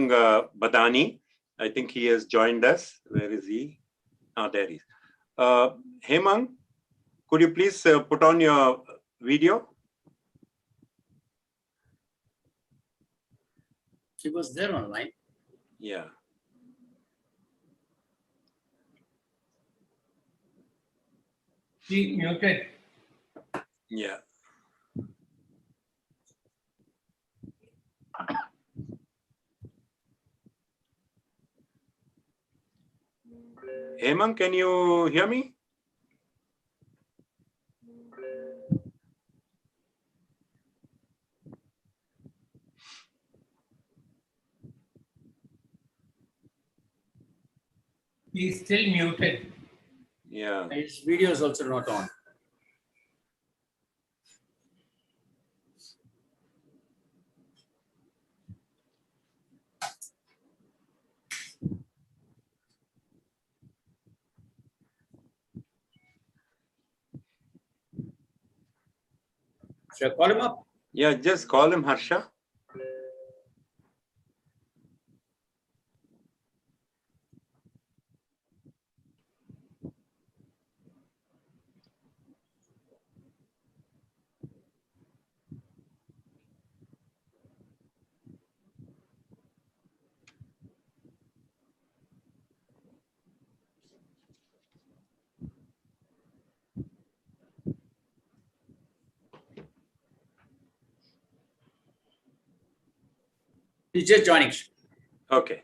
Badani. I think he has joined us. Where is he? Ah, there he is. Hemang, could you please put on your video? He was there online. Yeah. He muted. Yeah. Hemang, can you hear me? He's still muted. Yeah. His video is also not on. Should I call him up? Yeah, just call him, Harsha. He's just joining. Okay.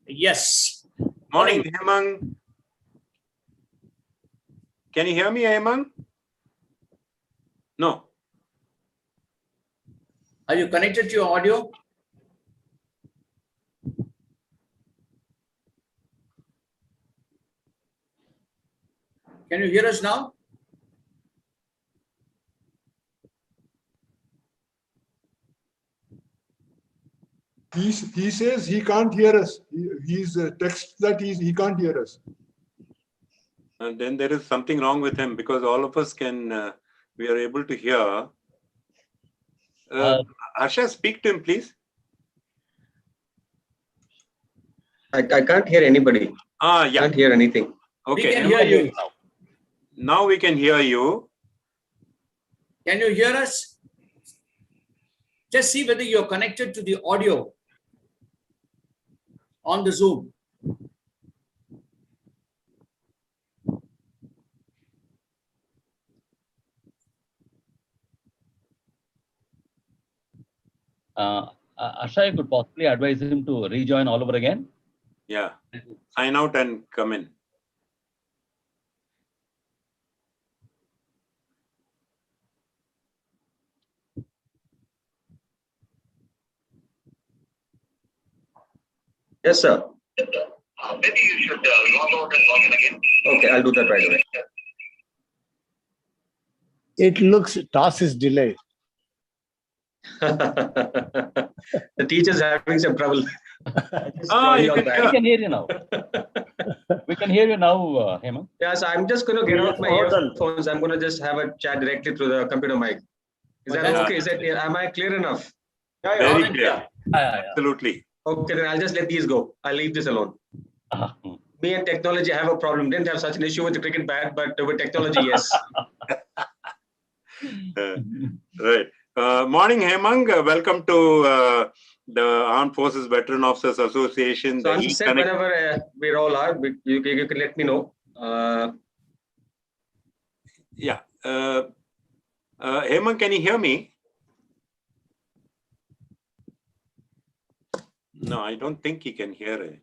Yes. Morning, Hemang. Can you hear me, Hemang? No. Are you connected to your audio? Can you hear us now? He says he can't hear us. He's text that he can't hear us. And then there is something wrong with him, because all of us can, we are able to hear. Harsha, speak to him, please. I can't hear anybody. Ah, yeah. Can't hear anything. Okay. We can hear you. Now we can hear you. Can you hear us? Just see whether you're connected to the audio on the Zoom. Asha, you could possibly advise him to rejoin all over again. Yeah. Sign out and come in. Yes, sir. Maybe you should log out and log in again. Okay, I'll do that right away. It looks toss is delayed. The teacher's having some trouble. You We can hear you now. We can hear you now, Hemang. Yeah, so I'm just going to get out my earphones. I'm going to just have a chat directly through the computer mic. Is that okay? Am I clear enough? Very clear. Absolutely. Okay, then I'll just let these go. I'll leave this alone. Me and technology have a problem. Didn't have such an issue with the cricket bat, but with technology, yes. Right. Morning, Hemang. Welcome to the Armed Forces Veteran Officers Association. So I'm set whenever we all are. You can let me know. Yeah. Hemang, can you hear me? No, I don't think he can hear it.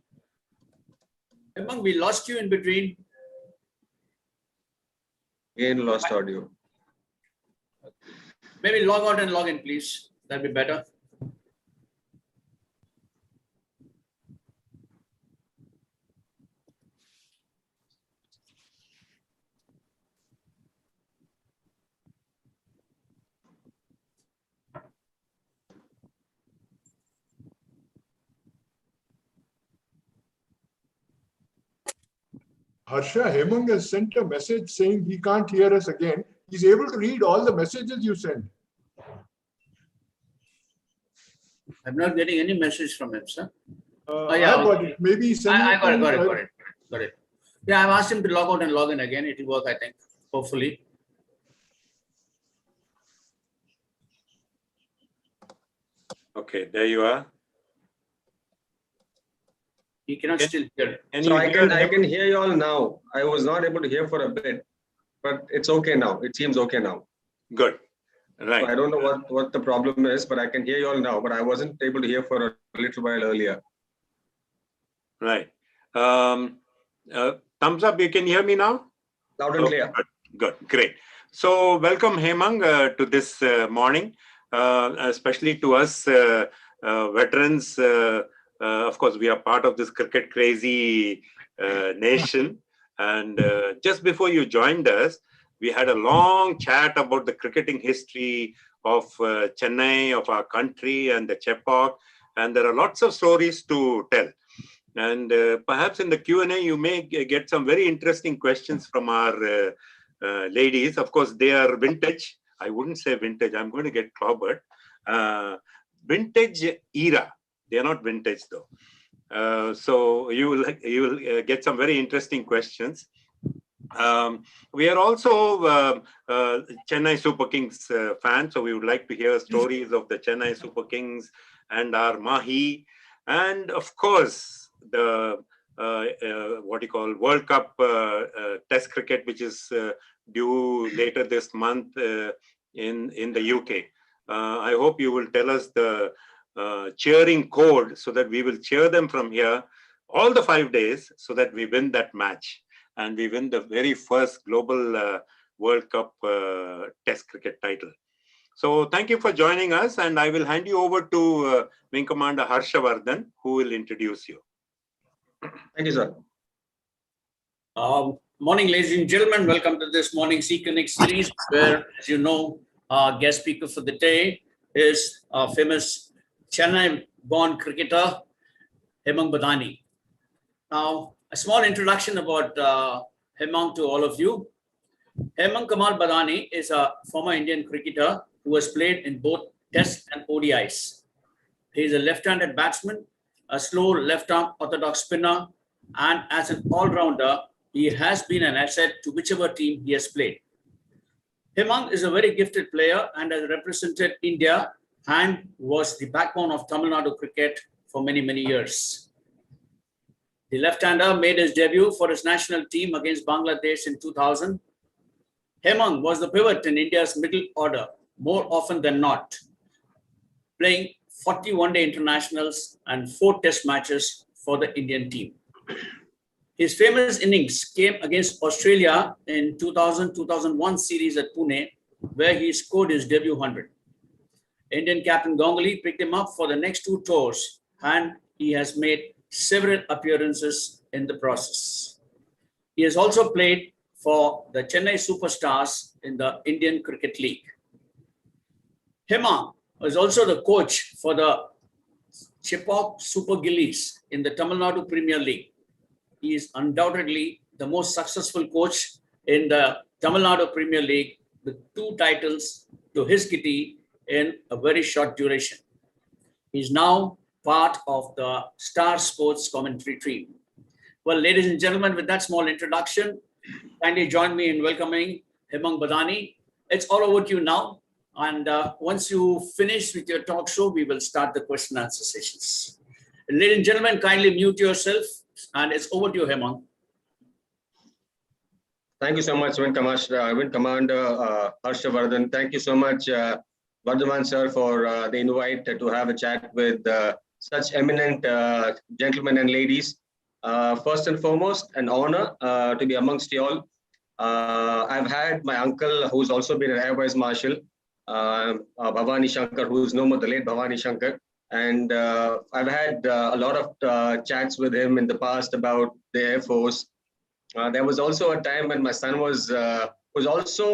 Hemang, we lost you in between. Again, lost audio. Maybe log out and log in, please. That'd be better. Harsha, Hemang has sent a message saying he can't hear us again. He's able to read all the messages you send. I'm not getting any message from him, sir. I yeah, got it. Maybe send I got it, to- got it. Yeah, I've asked him to log out and log in again. It will work, I think, hopefully. Okay, there you are. He cannot still hear. Can So you I hear can hear you all now. I was not able to hear for a bit, but it's okay now. It seems okay now. Good. So Right. I don't know what the problem is, but I can hear you all now. But I wasn't able to hear for a little while earlier. Right. Thumbs up. You can hear me now? Loud and clear. Good. Great. So welcome, Hemang, to this morning, especially to us veterans. Of course, we are part of this cricket crazy nation. And just before you joined us, we had a long chat about the cricketing history of Chennai, of our country, and the Chepauk. And there are lots of stories to tell. And perhaps in the Q&A, you may get some very interesting questions from our ladies. Of course, they are vintage. I wouldn't say vintage. I'm going to get clobbered. Vintage era. They are not vintage though. So you will get some very interesting questions. We are also Chennai Super Kings fans, so we would like to hear stories of the Chennai Super Kings and our Mahi, and of course the what you call World Cup Test cricket, which is due later this month in the UK. I hope you will tell us the cheering code so that we will cheer them from here all the 5 days so that we win that match and we win the very first global World Cup Test cricket title. So thank you for joining us, and I will hand you over to Wing Commander Harshavardhan, who will introduce you. Thank you, sir. Morning, ladies and gentlemen. Welcome to this morning's eConnect series, where, as you know, our guest speaker for the day is our famous Chennai-born cricketer, Hemang Badani. Now, a small introduction about Hemang to all of you. Hemang Kamal Badani is a former Indian cricketer who has played in both Tests and ODIs. He is a left-handed batsman, a slow left-arm orthodox spinner, and as an all-rounder, he has been an asset to whichever team he has played. Hemang is a very gifted player and has represented India and was the backbone of Tamil Nadu cricket for many, many years. The left-hander made his debut for his national team against Bangladesh in 2000. Hemang was the pivot in India's middle order more often than not, playing 40 one-day internationals and 4 test matches for the Indian team. His famous innings came against Australia in 2000-2001 series at Pune, where he scored his debut 100. Indian captain Ganguly picked him up for the next 2 tours, and he has made several appearances in the process. He has also played for the Chennai Superstars in the Indian Cricket League. Hemang was also the coach for the Chepauk Super Gillies in the Tamil Nadu Premier League. He is undoubtedly the most successful coach in the Tamil Nadu Premier League with 2 titles to his kitty in a very short duration. He is now part of the Star Sports commentary team. Well, ladies and gentlemen, with that small introduction, kindly join me in welcoming Hemang Badani. It's all over to you now. And once you finish with your talk show, we will start the question and answer sessions. Ladies and gentlemen, kindly mute yourself, and it's over to you, Hemang. Thank you so much, Wind Commander Harshavardhan. Thank you so much, Vardhaman sir, for the invite to have a chat with such eminent gentlemen and ladies. First and foremost, an honor to be amongst you all. I've had my uncle, who's also been an Air Vice Marshal, Bhavani Shankar, who's no more, the late Bhavani Shankar. And I've had a lot of chats with him in the past about the Air Force. There was also a time when my son was also,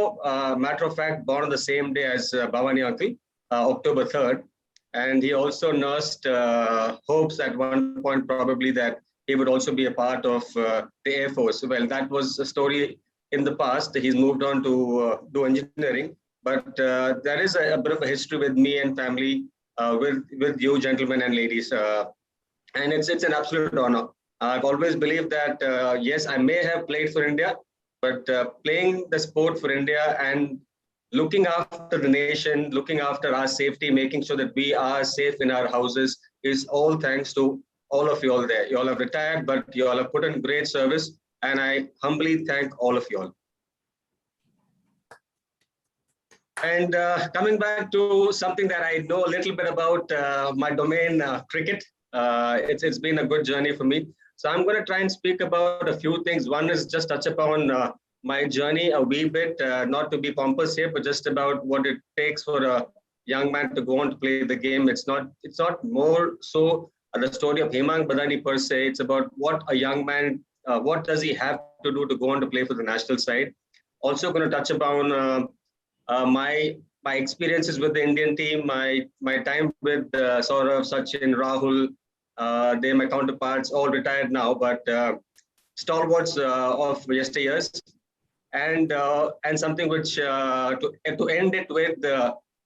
matter of fact, born on the same day as Bhavani uncle, October 3rd. And he also nursed hopes at one point probably that he would also be a part of the Air Force. Well, that was a story in the past. He's moved on to do engineering. But there is a bit of a history with me and family. with you, gentlemen and ladies. And it's an absolute honor. I've always believed that, yes, I may have played for India, but playing the sport for India and looking after the nation, looking after our safety, making sure that we are safe in our houses is all thanks to all of you all there. You all have retired, but you all have put in great service. And I humbly thank all of you all. And coming back to something that I know a little bit about, my domain, cricket. It's been a good journey for me. So I'm going to try and speak about a few things. One is just touch upon my journey a wee bit, not to be pompous here, but just about what it takes for a young man to go on to play the game. It's not more so the story of Hemang Badani per se. It's about what a young man, what does he have to do to go on to play for the national side. Also going to touch upon my experiences with the Indian team, my time with Saurav, Sachin, Rahul. They're my counterparts, all retired now, but stalwarts of yesteryears. And something which to end it with,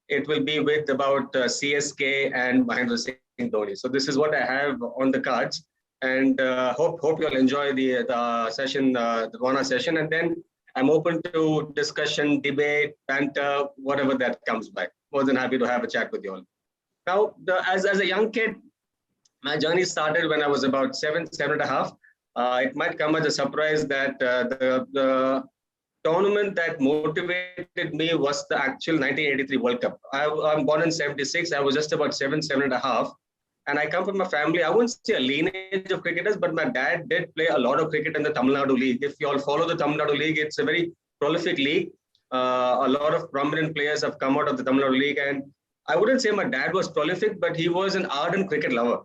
it will be with about CSK and Mahendra Singh Dhoni. So this is what I have on the cards, and hope you'll enjoy the session, the 1 hour session, and then I'm open to discussion, debate, banter, whatever that comes by. More than happy to have a chat with you all. Now, as a young kid, my journey started when I was about seven and a half. It might come as a surprise that the tournament that motivated me was the actual 1983 World Cup. I'm born in 76. I was just about seven and a half. And I come from a family, I wouldn't say a lineage of cricketers, but my dad did play a lot of cricket in the Tamil Nadu League. If you all follow the Tamil Nadu League, it's a very prolific league. A lot of prominent players have come out of the Tamil Nadu League. And I wouldn't say my dad was prolific, but he was an ardent cricket lover.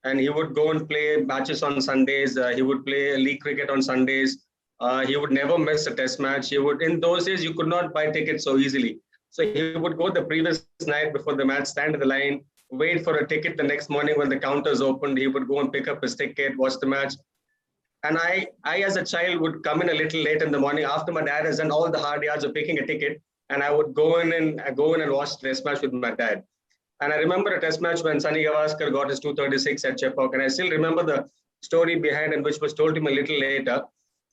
And he would go and play matches on Sundays. He would play league cricket on Sundays. He would never miss a test match. He would, in those days, you could not buy tickets so easily. So he would go the previous night before the match, stand in the line, wait for a ticket the next morning when the counters opened. He would go and pick up his ticket, watch the match. And I as a child would come in a little late in the morning after my dad has done all the hard yards of picking a ticket. And I would go in and watch the test match with my dad. And I remember a test match when Sunny Gavaskar got his 236 at Chepauk. And I still remember the story behind it, which was told to me a little later.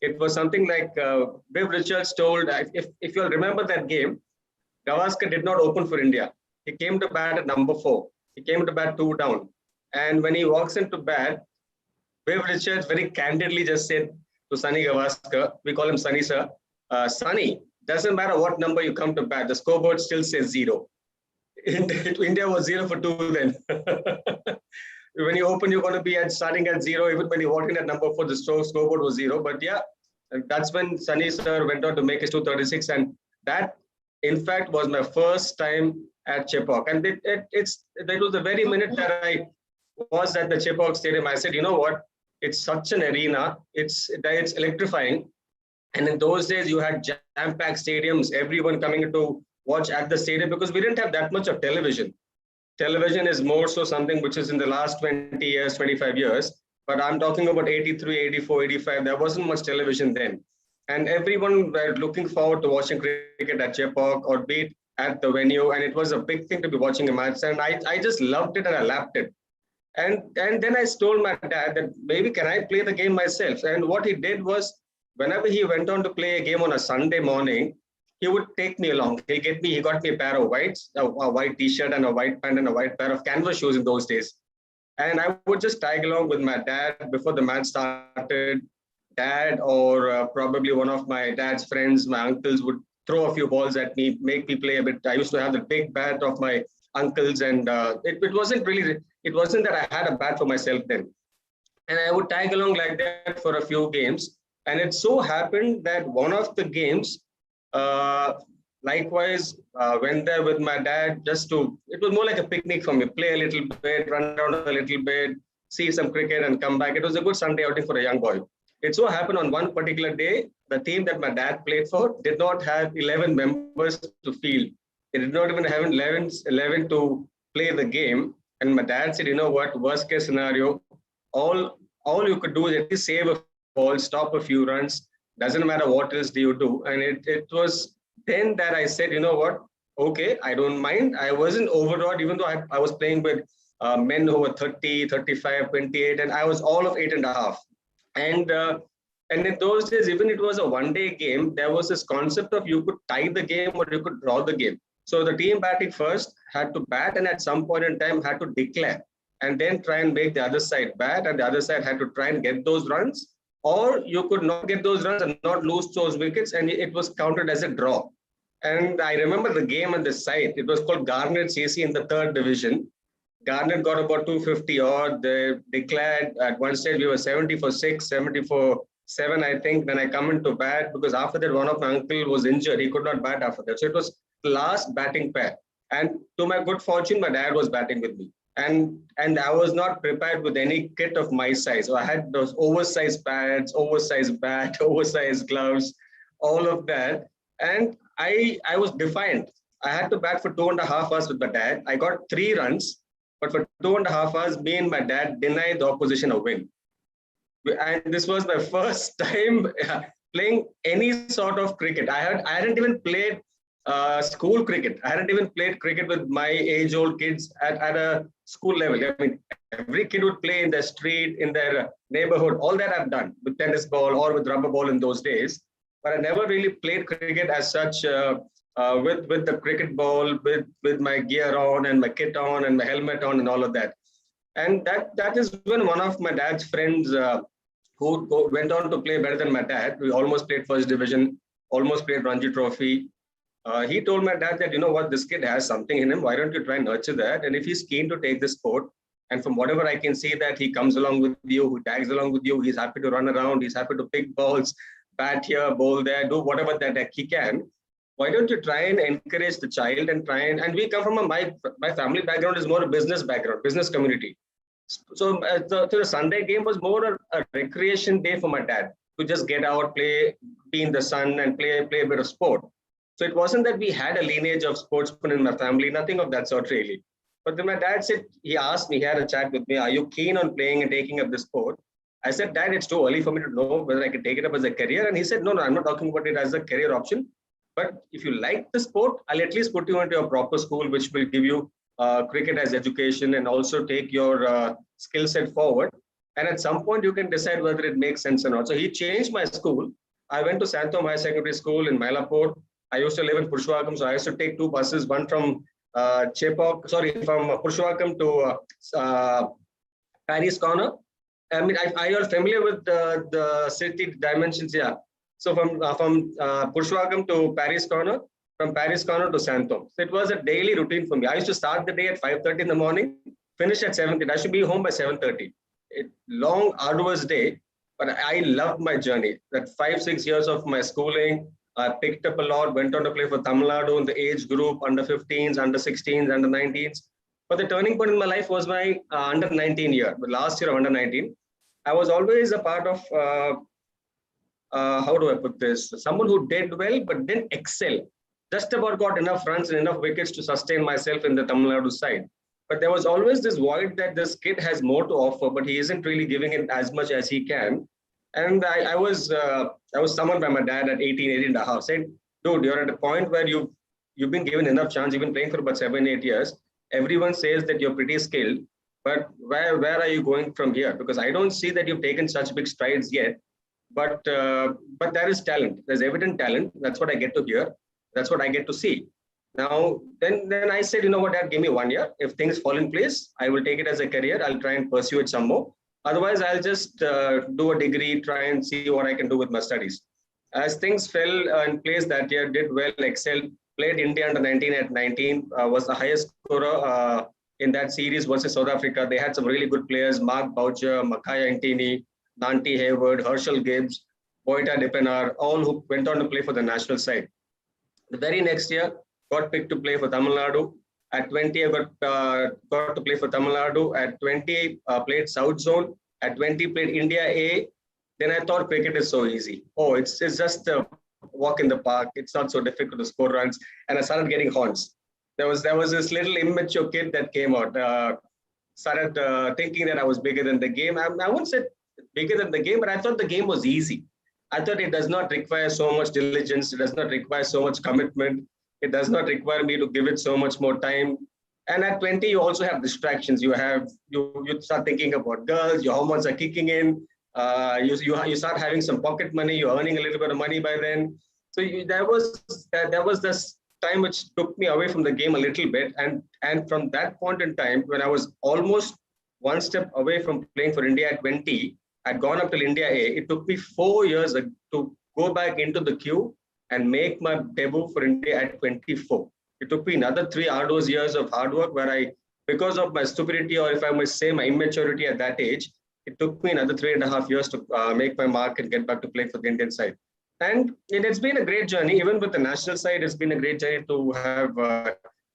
It was something like Viv Richards told, if you'll remember that game, Gavaskar did not open for India. He came to bat at number 4. He came to bat 2 down. And when he walks into bat, Viv Richards very candidly just said to Sunny Gavaskar, we call him Sunny sir, Sunny, doesn't matter what number you come to bat, the scoreboard still says 0. India was 0 for 2 then. When you open, you're going to be starting at 0. Even when you walk in at number 4, the scoreboard was 0. But yeah, that's when Sunny sir went on to make his 236. And that, in fact, was my first time at Chepauk. And that was the very minute that I was at the Chepauk Stadium. I said, you know what? It's such an arena. It's electrifying. And in those days, you had jam-packed stadiums, everyone coming to watch at the stadium because we didn't have that much of television. Television is more so something which is in the last 20 years, 25 years. But I'm talking about 83, 84, 85. There wasn't much television then. And everyone were looking forward to watching cricket at Chepauk or be it at the venue. And it was a big thing to be watching a match. And I just loved it and I lapped it. And then I told my dad that maybe can I play the game myself? And what he did was whenever he went on to play a game on a Sunday morning, he would take me along. He got me a pair of whites, a white t-shirt and a white pant and a white pair of canvas shoes in those days. And I would just tag along with my dad before the match started. Dad or probably one of my dad's friends, my uncles would throw a few balls at me, make me play a bit. I used to have the big bat of my uncles and it wasn't that I had a bat for myself then. And I would tag along like that for a few games. And it so happened that one of the games, likewise, went there with my dad it was more like a picnic for me, play a little bit, run around a little bit, see some cricket and come back. It was a good Sunday outing for a young boy. It so happened on one particular day, the team that my dad played for did not have 11 members to field. They did not even have 11 to play the game. And my dad said, you know what, worst case scenario, all you could do is at least save a ball, stop a few runs. Doesn't matter what else do you do. And it was then that I said, you know what, okay, I don't mind. I wasn't overawed, even though I was playing with men who were 30, 35, 28, and I was all of 8.5. And in those days, even it was a one-day game, there was this concept of you could tie the game or you could draw the game. So the team batting first had to bat, and at some point in time had to declare, and then try and make the other side bat, and the other side had to try and get those runs, or you could not get those runs and not lose those wickets, and it was counted as a draw. And I remember the game on the site. It was called Garnet CC in the 3rd division. Garnet got about 250 odd. They declared at one stage we were 70 for 6, 70 for 7, I think. Then I come into bat because after that one of my uncle was injured. He could not bat after that. So it was the last batting pair. And to my good fortune, my dad was batting with me. And I was not prepared with any kit of my size. So I had those oversized pads, oversized bat, oversized gloves, all of that. And I was defiant. I had to bat for 2.5 hours with my dad. I got 3 runs, but for 2.5 hours, me and my dad denied the opposition a win. And this was my first time playing any sort of cricket. I hadn't even played school cricket. I hadn't even played cricket with my age-old kids at a school level. I mean, every kid would play in their street, in their neighborhood. All that I've done with tennis ball or with rubber ball in those days. But I never really played cricket as such with the cricket ball, with my gear on and my kit on and my helmet on and all of that. And that is when one of my dad's friends who went on to play better than my dad, we almost played 1st division, almost played Ranji Trophy. He told my dad that, you know what, this kid has something in him. Why don't you try and nurture that? And if he's keen to take the sport, and from whatever I can see that he comes along with you, who tags along with you, he's happy to run around, he's happy to pick balls, bat here, bowl there, do whatever that he can. Why don't you try and encourage the child and try and we come from my family background is more a business background, business community. So the Sunday game was more a recreation day for my dad to just get out, play, be in the sun and play a bit of sport. So it wasn't that we had a lineage of sportsmen in my family, nothing of that sort really. But then my dad said, he asked me, he had a chat with me, are you keen on playing and taking up this sport? I said, Dad, it's too early for me to know whether I can take it up as a career. And he said, no, I'm not talking about it as a career option. But if you like the sport, I'll at least put you into a proper school, which will give you cricket as education and also take your skill set forward. And at some point, you can decide whether it makes sense or not. So he changed my school. I went to Santom High Secondary School in Mylapore. I used to live in Purushottam, so I used to take 2 buses, one from from Purushottam to Paris Corner. I mean, are you all familiar with the city dimensions? Yeah. So from Purushottam to Paris Corner, from Paris Corner to Santom. So it was a daily routine for me. I used to start the day at 5:30 in the morning, finish at 7:30. I should be home by 7:30. Long, arduous day, but I loved my journey. That 5-6 years of my schooling, I picked up a lot, went on to play for Tamil Nadu in the age group, under 15s, under 16s, under 19s. But the turning point in my life was my under 19 year, the last year of under 19. I was always a part of, how do I put this? Someone who did well, but didn't excel. Just about got enough runs and enough wickets to sustain myself in the Tamil Nadu side. But there was always this void that this kid has more to offer, but he isn't really giving it as much as he can. And I was summoned by my dad at 18 and a half, said, dude, you're at a point where you've been given enough chance. You've been playing for about 7-8 years. Everyone says that you're pretty skilled, but where are you going from here? Because I don't see that you've taken such big strides yet. But there is talent. There's evident talent. That's what I get to hear. That's what I get to see. Now, then I said, you know what, Dad, give me 1 year. If things fall in place, I will take it as a career. I'll try and pursue it some more. Otherwise, I'll just do a degree, try and see what I can do with my studies. As things fell in place that year, did well, excelled, played India under 19 at 19, was the highest scorer in that series versus South Africa. They had some really good players, Mark Boucher, Makaya Ntini, Nanti Hayward, Herschel Gibbs, Boita Depenar, all who went on to play for the national side. The very next year, got picked to play for Tamil Nadu. At 20, I got to play for Tamil Nadu. At 20, played South Zone. At 20, played India A. Then I thought cricket is so easy. Oh, it's just a walk in the park. It's not so difficult to score runs. And I started getting horns. There was this little immature kid that came out. Started thinking that I was bigger than the game. I wouldn't say bigger than the game, but I thought the game was easy. I thought it does not require so much diligence. It does not require so much commitment. It does not require me to give it so much more time. And at 20, you also have distractions. You start thinking about girls, your hormones are kicking in. You start having some pocket money. You're earning a little bit of money by then. So there was this time which took me away from the game a little bit. And from that point in time, when I was almost one step away from playing for India at 20, I'd gone up till India A. It took me 4 years to go back into the queue and make my debut for India at 24. It took me another 3 arduous years of hard work where because of my stupidity, or if I must say my immaturity at that age, it took me another 3.5 years to make my mark and get back to playing for the Indian side. And it's been a great journey. Even with the national side, it's been a great journey to have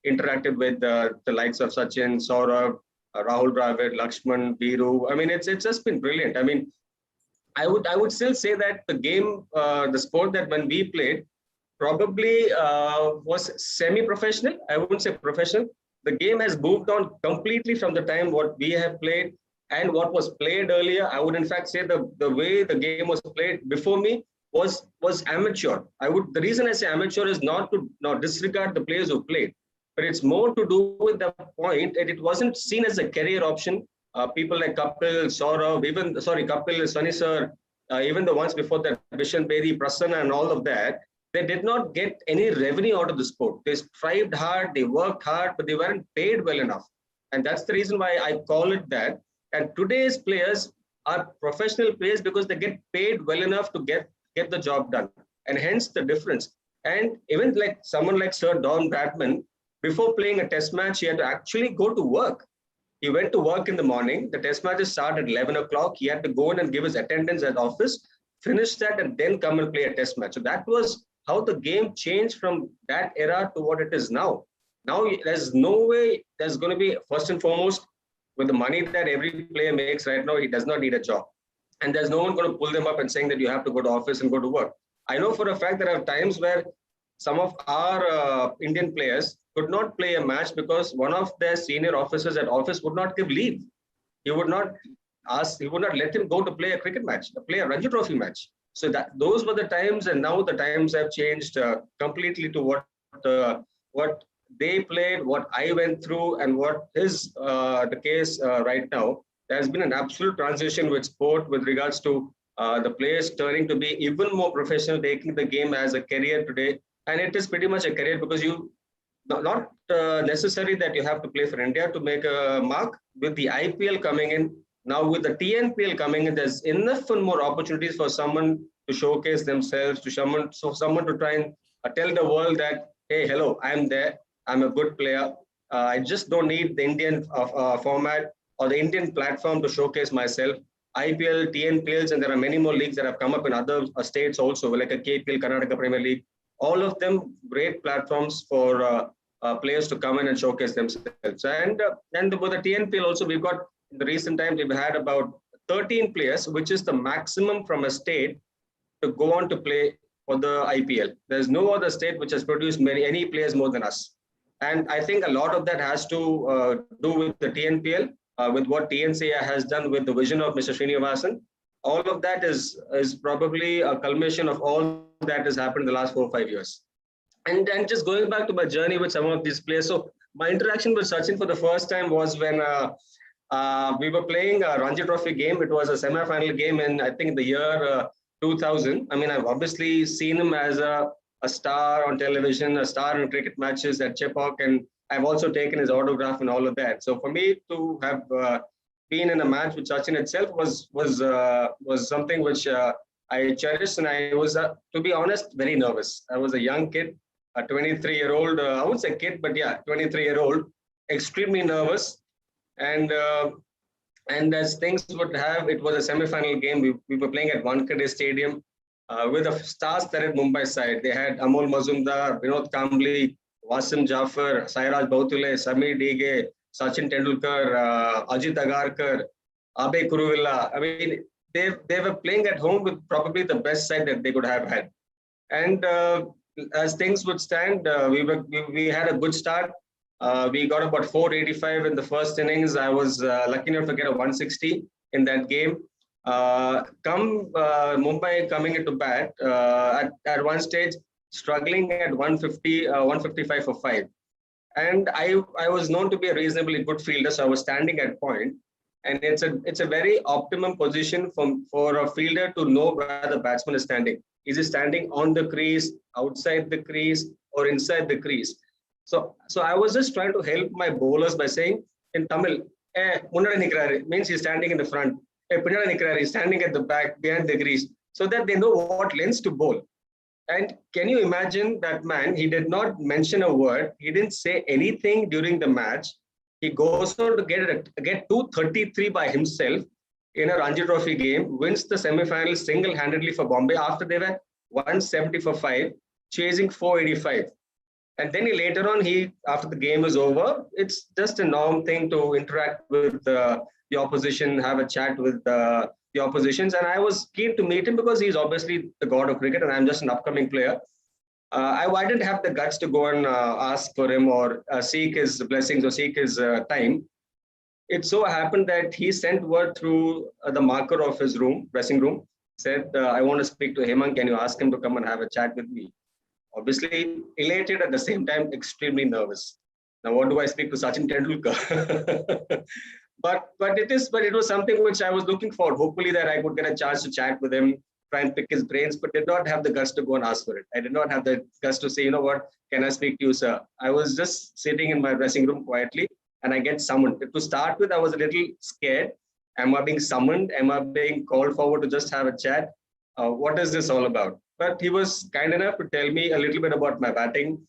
interacted with the likes of Sachin, Saurabh, Rahul Dravid, Lakshman, Viru. I mean, it's just been brilliant. I mean, I would still say that the game, the sport that when we played, probably was semi-professional. I wouldn't say professional. The game has moved on completely from the time what we have played and what was played earlier. I would in fact say the way the game was played before me was amateur. The reason I say amateur is not to disregard the players who played, but it's more to do with the point that it wasn't seen as a career option. People like Kapil, Saurabh, Kapil, Sunny sir, even the ones before that, Vishan Bedi, Prasanna and all of that, they did not get any revenue out of the sport. They strived hard, they worked hard, but they weren't paid well enough. And that's the reason why I call it that. And today's players are professional players because they get paid well enough to get the job done. And hence the difference. And even like someone like Sir Don Bradman, before playing a test match, he had to actually go to work. He went to work in the morning. The test matches start at 11 o'clock. He had to go in and give his attendance at office, finish that, and then come and play a test match. So that was how the game changed from that era to what it is now. Now, there's no way there's going to be, first and foremost, with the money that every player makes right now, he does not need a job. And there's no one going to pull them up and saying that you have to go to office and go to work. I know for a fact there are times where some of our Indian players could not play a match because one of their senior officers at office would not give leave. He would not let him go to play a cricket match, play a Ranji Trophy match. So those were the times, and now the times have changed completely to what they played, what I went through, and what is the case right now. There has been an absolute transition with sport with regards to the players turning to be even more professional, taking the game as a career today. And it is pretty much a career because not necessary that you have to play for India to make a mark. With the IPL coming in, now with the TNPL coming in, there's enough and more opportunities for someone to showcase themselves, someone to try and tell the world that, hey, hello, I'm there, I'm a good player. I just don't need the Indian format or the Indian platform to showcase myself. IPL, TNPLs, and there are many more leagues that have come up in other states also, like a KPL, Karnataka Premier League. All of them great platforms for players to come in and showcase themselves. And with the TNPL also, we've got, in the recent times, we've had about 13 players, which is the maximum from a state to go on to play for the IPL. There's no other state which has produced any players more than us. And I think a lot of that has to do with the TNPL, with what TNCA has done with the vision of Mr. Srinivasan. All of that is probably a culmination of all that has happened in the last 4 or 5 years. And then just going back to my journey with some of these players. So my interaction with Sachin for the first time was when we were playing a Ranji Trophy game. It was a semi-final game in, I think, the year 2000. I mean, I've obviously seen him as a star on television, a star in cricket matches at Chepauk, and I've also taken his autograph and all of that. So for me to have been in a match with Sachin itself was something which I cherished, and I was, to be honest, very nervous. I was a young kid, a 23-year-old. I wouldn't say kid, but yeah, 23-year-old, extremely nervous. And as things would have, it was a semi-final game. We were playing at Wankhede Stadium with a star-studded Mumbai side. They had Amol Mazumdar, Vinod Kambli, Wasim Jaffer, Sairaj Bautule, Samir Dige, Sachin Tendulkar, Ajit Agarkar, Abe Kuruvilla. I mean, they were playing at home with probably the best side that they could have had. And as things would stand, we had a good start. We got about 485 in the first innings. I was lucky enough to get a 160 in that game. Mumbai coming into bat, at one stage, struggling at 150, 155 for 5. And I was known to be a reasonably good fielder, so I was standing at point. And it's a very optimum position for a fielder to know where the batsman is standing. Is he standing on the crease, outside the crease, or inside the crease? So I was just trying to help my bowlers by saying in Tamil, munnada nikraaru means he's standing in the front. Pinnada nikraaru, he's standing at the back, behind the crease, so that they know what lengths to bowl. And can you imagine that man? He did not mention a word. He didn't say anything during the match. He goes on to get 233 by himself in a Ranji Trophy game, wins the semi-final single-handedly for Bombay after they were 170 for 5, chasing 485. And then later on, after the game is over, it's just a norm thing to interact with the opposition, have a chat with the oppositions. And I was keen to meet him because he's obviously the god of cricket and I'm just an upcoming player. I didn't have the guts to go and ask for him or seek his blessings or seek his time. It so happened that he sent word through the marker of his dressing room, said, I want to speak to Hemang. Can you ask him to come and have a chat with me? Obviously elated, at the same time extremely nervous. Now, what do I speak to Sachin Tendulkar? but it was something which I was looking for. Hopefully that I could get a chance to chat with him, try and pick his brains, but did not have the guts to go and ask for it. I did not have the guts to say, you know what, can I speak to you, sir? I was just sitting in my dressing room quietly and I get summoned. To start with, I was a little scared. Am I being summoned? Am I being called forward to just have a chat? What is this all about? But he was kind enough to tell me a little bit about my batting,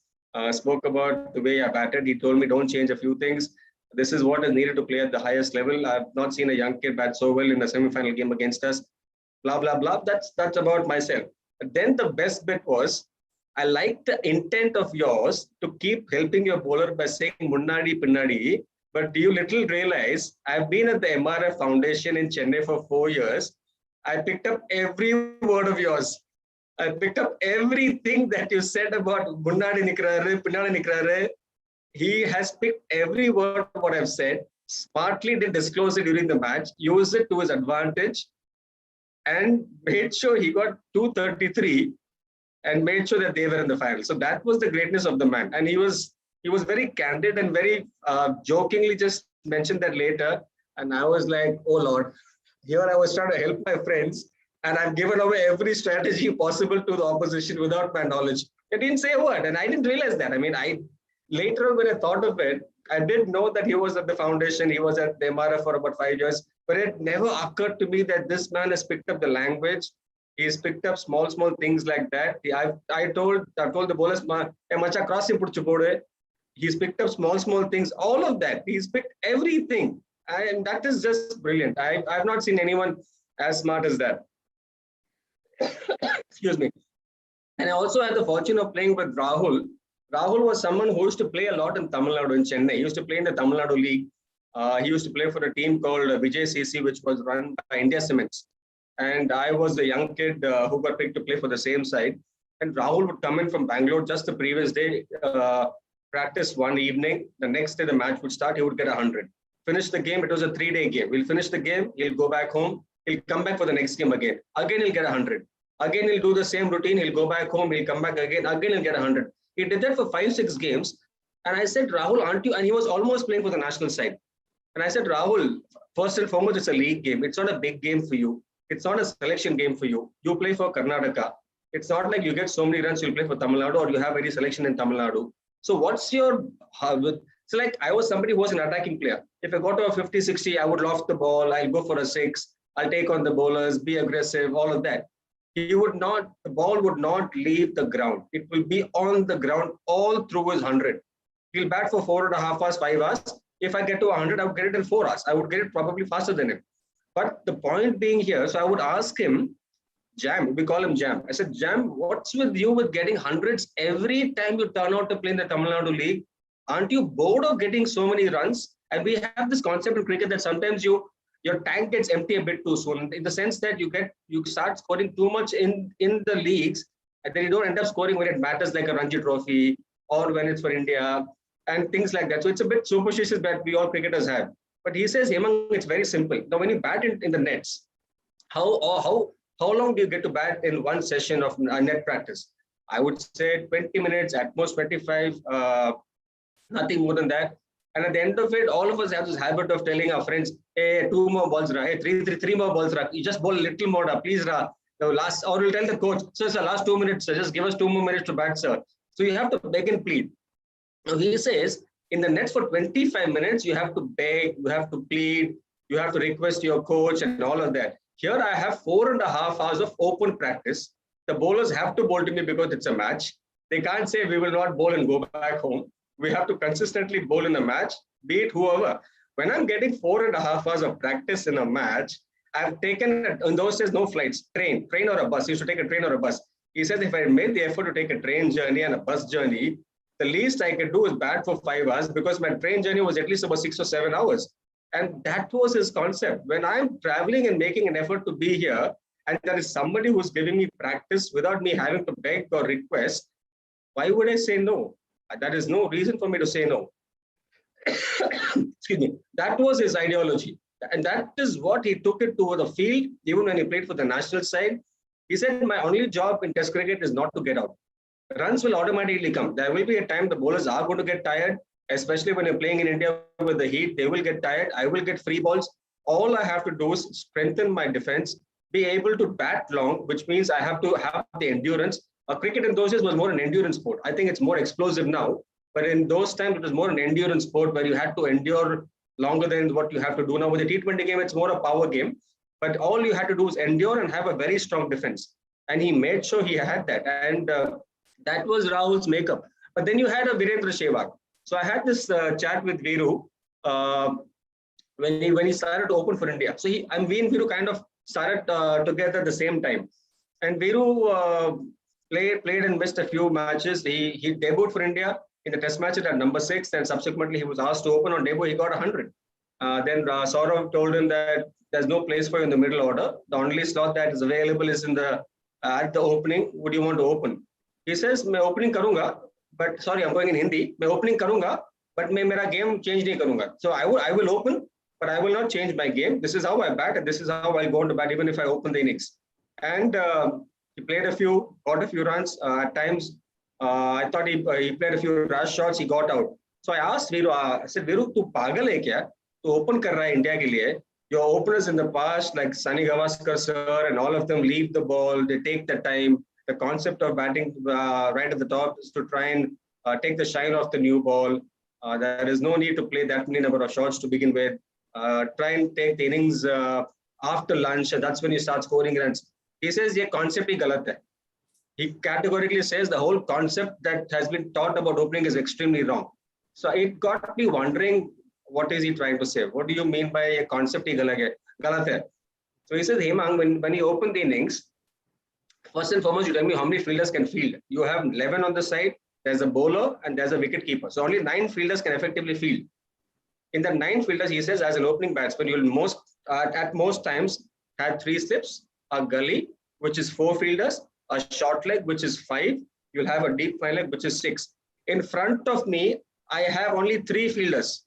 spoke about the way I batted. He told me don't change a few things. This is what is needed to play at the highest level. I've not seen a young kid bat so well in a semi-final game against us. Blah, blah, blah. That's about myself. But then the best bit was, I like the intent of yours to keep helping your bowler by saying munnadi pinnadi. But do you little realize, I've been at the MRF Foundation in Chennai for 4 years. I picked up every word of yours. I picked up everything that you said about munnadi nikraaru, pinnadi nikraaru. He has picked every word of what I've said, smartly did disclose it during the match, used it to his advantage, and made sure he got 233 and made sure that they were in the final. So that was the greatness of the man. And he was very candid and very jokingly just mentioned that later. And I was like, oh Lord, here I was trying to help my friends and I've given away every strategy possible to the opposition without my knowledge. I didn't say a word and I didn't realize that. I mean, later on when I thought of it, I did know that he was at the foundation, he was at the MRF for about 5 years, but it never occurred to me that this man has picked up the language. He's picked up small things like that. I told the bowlers, macha cross him. He's picked up small things, all of that. He's picked everything. And that is just brilliant. I've not seen anyone as smart as that. Excuse me. And I also had the fortune of playing with Rahul. Rahul was someone who used to play a lot in Tamil Nadu, in Chennai. He used to play in the Tamil Nadu League. He used to play for a team called Vijay CC, which was run by India Cements. And I was a young kid who got picked to play for the same side. And Rahul would come in from Bangalore just the previous day, practice one evening. The next day the match would start, he would get 100. Finish the game, it was a 3-day game. We'll finish the game, he'll go back home, he'll come back for the next game again. Again, he'll get 100. Again, he'll do the same routine, he'll go back home, he'll come back again, he'll get 100. He did that for 5-6 games. And I said, Rahul, aren't you? And he was almost playing for the national side. And I said, Rahul, first and foremost, it's a league game. It's not a big game for you. It's not a selection game for you. You play for Karnataka. It's not like you get so many runs, you'll play for Tamil Nadu or you have any selection in Tamil Nadu. So what's your, so like I was somebody who was an attacking player. If I got to a 50, 60, I would loft the ball. I'll go for a 6. I'll take on the bowlers, be aggressive, all of that. The ball would not leave the ground. It will be on the ground all through his 100. He'll bat for 4.5 hours, 5 hours. If I get to 100, I would get it in 4 hours. I would get it probably faster than him. But the point being here, so I would ask him, Jam, we call him Jam. I said, Jam, what's with you with getting hundreds every time you turn out to play in the Tamil Nadu League? Aren't you bored of getting so many runs? And we have this concept in cricket that sometimes your tank gets empty a bit too soon, in the sense that you start scoring too much in the leagues, and then you don't end up scoring when it matters, like a Ranji Trophy or when it's for India and things like that. So it's a bit superstitious that we all cricketers have. But he says, Hemang, it's very simple. Now, when you bat in the nets, how long do you get to bat in one session of net practice? I would say 20 minutes, at most 25, nothing more than that. And at the end of it, all of us have this habit of telling our friends, hey, 2 more balls, hey, three more balls, you just bowl a little more, please, the last, or we'll tell the coach, sir, last 2 minutes, sir, just give us 2 more minutes to bat, sir. So you have to beg and plead. Now he says, in the nets for 25 minutes, you have to beg, you have to plead, you have to request your coach and all of that. Here I have 4.5 hours of open practice. The bowlers have to bowl to me because it's a match. They can't say we will not bowl and go back home. We have to consistently bowl in a match, be it whoever. When I'm getting 4.5 hours of practice in a match, I've taken, in those days, no flights, train or a bus. You should take a train or a bus. He says, if I made the effort to take a train journey and a bus journey, the least I could do is bat for 5 hours because my train journey was at least about 6 or 7 hours. And that was his concept. When I'm traveling and making an effort to be here, and there is somebody who's giving me practice without me having to beg or request, why would I say no? That is no reason for me to say no. Excuse me. That was his ideology. And that is what he took it to the field, even when he played for the national side. He said, my only job in Test cricket is not to get out. Runs will automatically come. There will be a time the bowlers are going to get tired, especially when you're playing in India with the heat. They will get tired. I will get free balls. All I have to do is strengthen my defense, be able to bat long, which means I have to have the endurance. Cricket in those days was more an endurance sport. I think it's more explosive now, but in those times it was more an endurance sport where you had to endure longer than what you have to do now. With the T20 game, it's more a power game, but all you had to do is endure and have a very strong defense. And he made sure he had that. And that was Rahul's makeup. But then you had a Virendra Sehwag. So I had this chat with Viru when he started to open for India. So me and Viru kind of started together at the same time. And Viru played and missed a few matches. He debuted for India in the test match at number 6, and subsequently he was asked to open on debut. He got 100. Then Saurav told him that there's no place for you in the middle order. The only slot that is available is in the at the opening. Would you want to open? He says, "मैं opening करूँगा, but sorry, I'm going in Hindi. मैं opening करूँगा, but मैं मेरा game change नहीं करूँगा. So I will open, but I will not change my game. This is how I bat, and this is how I'll go on to bat, even if I open the innings." And he played got a few runs. At times, I thought he played a few rush shots. He got out. So I asked Viru, I said, "Viru, tu pagal hai kya? Tu open kar raha hai India ke liye? Your openers in the past, like Sunny Gavaskar sir, and all of them leave the ball. They take the time. The concept of batting right at the top is to try and take the shine off the new ball. There is no need to play that many number of shots to begin with. Try and take the innings after lunch, and that's when you start scoring runs." He says, "Ye concept hi galat hai." He categorically says the whole concept that has been taught about opening is extremely wrong. So it got me wondering, what is he trying to say? What do you mean by a concept hi galat hai? So he says, Hemang, when you open the innings, first and foremost, you tell me how many fielders can field. You have 11 on the side, there's a bowler, and there's a wicket keeper. So only 9 fielders can effectively field. In the 9 fielders, he says, as an opening batsman, you will at most times have 3 slips, a gully, which is 4 fielders, a short leg, which is 5. You'll have a deep fine leg, which is 6. In front of me, I have only 3 fielders.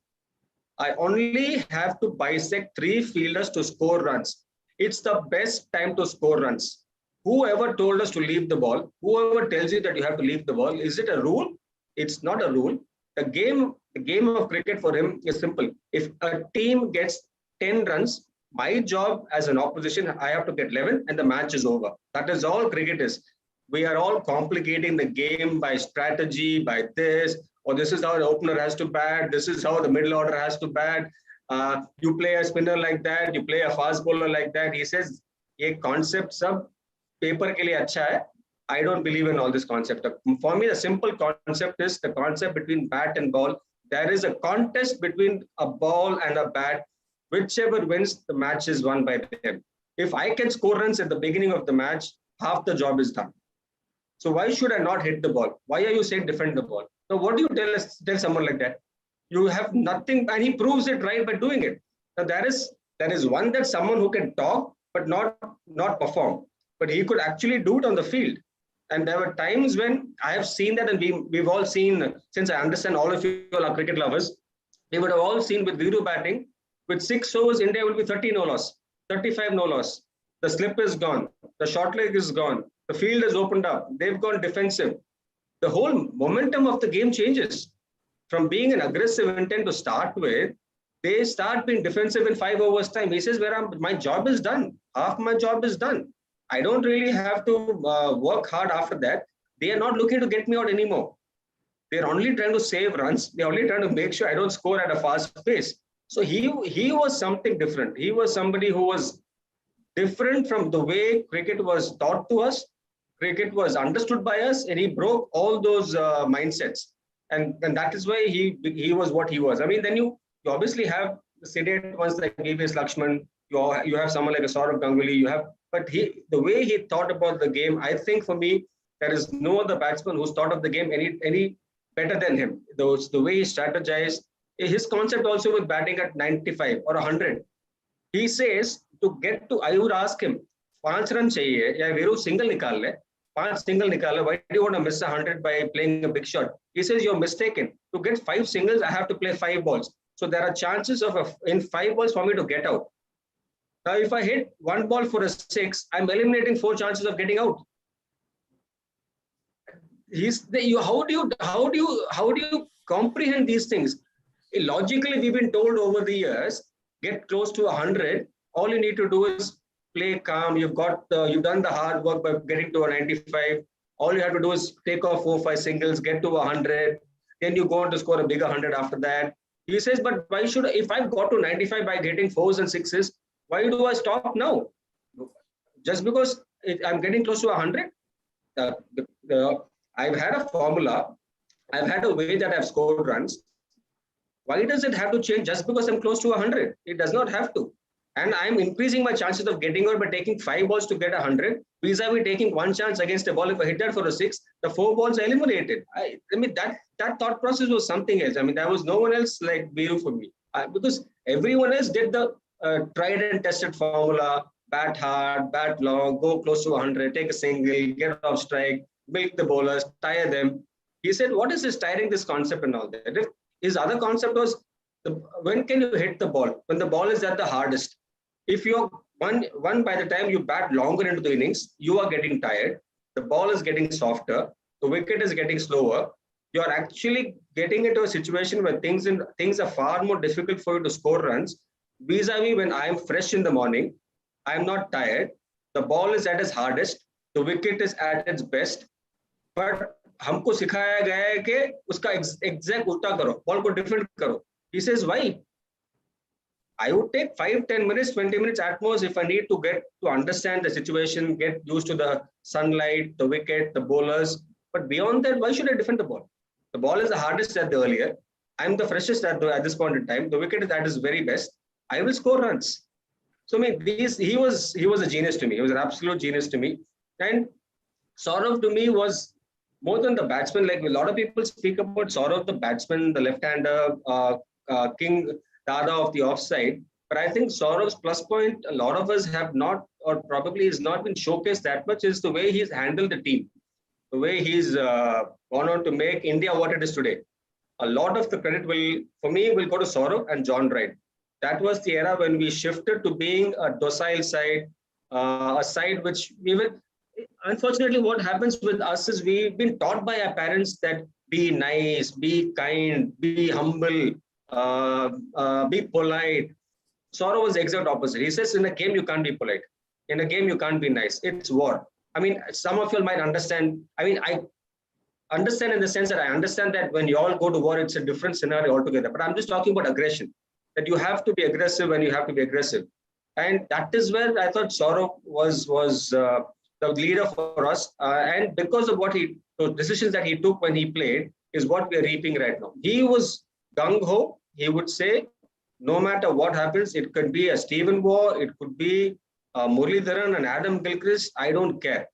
I only have to bisect 3 fielders to score runs. It's the best time to score runs. Whoever told us to leave the ball, whoever tells you that you have to leave the ball, is it a rule? It's not a rule. The game of cricket for him is simple. If a team gets 10 runs, my job as an opposition, I have to get 11 and the match is over. That is all cricket is. We are all complicating the game by strategy, by this, or this is how the opener has to bat, this is how the middle order has to bat. You play a spinner like that, you play a fast bowler like that. He says, "Ye concept sab paper ke liye acha hai." I don't believe in all this concept. For me, the simple concept is the concept between bat and ball. There is a contest between a ball and a bat. Whichever wins, the match is won by them. If I can score runs at the beginning of the match, half the job is done. So why should I not hit the ball? Why are you saying defend the ball? So what do you tell someone like that? You have nothing, and he proves it right by doing it. Now there is one that someone who can talk but not perform, but he could actually do it on the field. And there were times when I have seen that, and we've all seen, since I understand all of you are cricket lovers, we would have all seen with Viru batting, with 6 overs, India will be 30 no loss, 35 no loss. The slip is gone. The short leg is gone. The field has opened up. They've gone defensive. The whole momentum of the game changes. From being an aggressive intent to start with, they start being defensive in 5 overs time. He says, my job is done. Half my job is done. I don't really have to work hard after that. They are not looking to get me out anymore. They're only trying to save runs. They're only trying to make sure I don't score at a fast pace. So he was something different. He was somebody who was different from the way cricket was taught to us. Cricket was understood by us, and he broke all those mindsets. And that is why he was what he was. I mean, then you obviously have the sedate ones like VVS Lakshman. You have someone like a Saurav Ganguly. But the way he thought about the game, I think for me, there is no other batsman who's thought of the game any better than him. The way he strategized, his concept also with batting at 95 or 100. He says I would ask him, 5 run chahiye, ya veru single nikal le, 5 single nikal le, why do you want to miss 100 by playing a big shot? He says, you're mistaken. To get 5 singles, I have to play 5 balls. So there are chances of in 5 balls for me to get out. Now, if I hit 1 ball for a 6, I'm eliminating 4 chances of getting out. How do you comprehend these things? Logically, we've been told over the years, get close to 100. All you need to do is play calm. You've done the hard work by getting to a 95. All you have to do is take off 4 or 5 singles, get to 100. Then you go on to score a bigger 100 after that. He says, but if I've got to 95 by getting 4s and 6s, why do I stop now? Just because I'm getting close to 100? I've had a formula. I've had a way that I've scored runs. Why does it have to change just because I'm close to 100? It does not have to. And I'm increasing my chances of getting out by taking 5 balls to get 100. Vis-a-vis taking 1 chance against a ball. If I hit that for a 6, the 4 balls are eliminated. I mean, that thought process was something else. I mean, there was no one else like Biru for me. Because everyone else did the tried and tested formula, bat hard, bat long, go close to 100, take a single, get off strike, milk the bowlers, tire them. He said, what is this tiring this concept and all that? His other concept was, when can you hit the ball? When the ball is at the hardest. If you're one by the time you bat longer into the innings, you are getting tired. The ball is getting softer. The wicket is getting slower. You're actually getting into a situation where things are far more difficult for you to score runs. Vis-a-vis when I'm fresh in the morning, I'm not tired. The ball is at its hardest. The wicket is at its best. But हमको सिखाया गया है कि उसका exact उल्टा करो, ball को different करो. He says, why? I would take 5, 10 minutes, 20 minutes at most if I need to get to understand the situation, get used to the sunlight, the wicket, the bowlers. But beyond that, why should I defend the ball? The ball is the hardest at the earlier. I'm the freshest at this point in time. The wicket is at his very best. I will score runs. So I mean, he was a genius to me. He was an absolute genius to me. And Saurav to me was more than the batsman. Like a lot of people speak about Saurav, the batsman, the left-hander, king, Dada of the offside. But I think Saurav's plus point, a lot of us have not, or probably has not been showcased that much, is the way he's handled the team. The way he's gone on to make India what it is today. A lot of the credit for me, will go to Saurav and John Wright. That was the era when we shifted to being a docile side, a side which we were. Unfortunately, what happens with us is we've been taught by our parents that be nice, be kind, be humble, be polite. Saurav was the exact opposite. He says, in a game, you can't be polite. In a game, you can't be nice. It's war. I mean, some of you might understand. I mean, I understand in the sense that I understand that when you all go to war, it's a different scenario altogether. But I'm just talking about aggression, that you have to be aggressive and you have to be aggressive. And that is where I thought Saurav was the leader for us. And because of the decisions that he took when he played is what we are reaping right now. He was gung-ho. He would say, no matter what happens, it could be a Stephen Waugh, it could be Muralidharan and Adam Gilchrist, I don't care.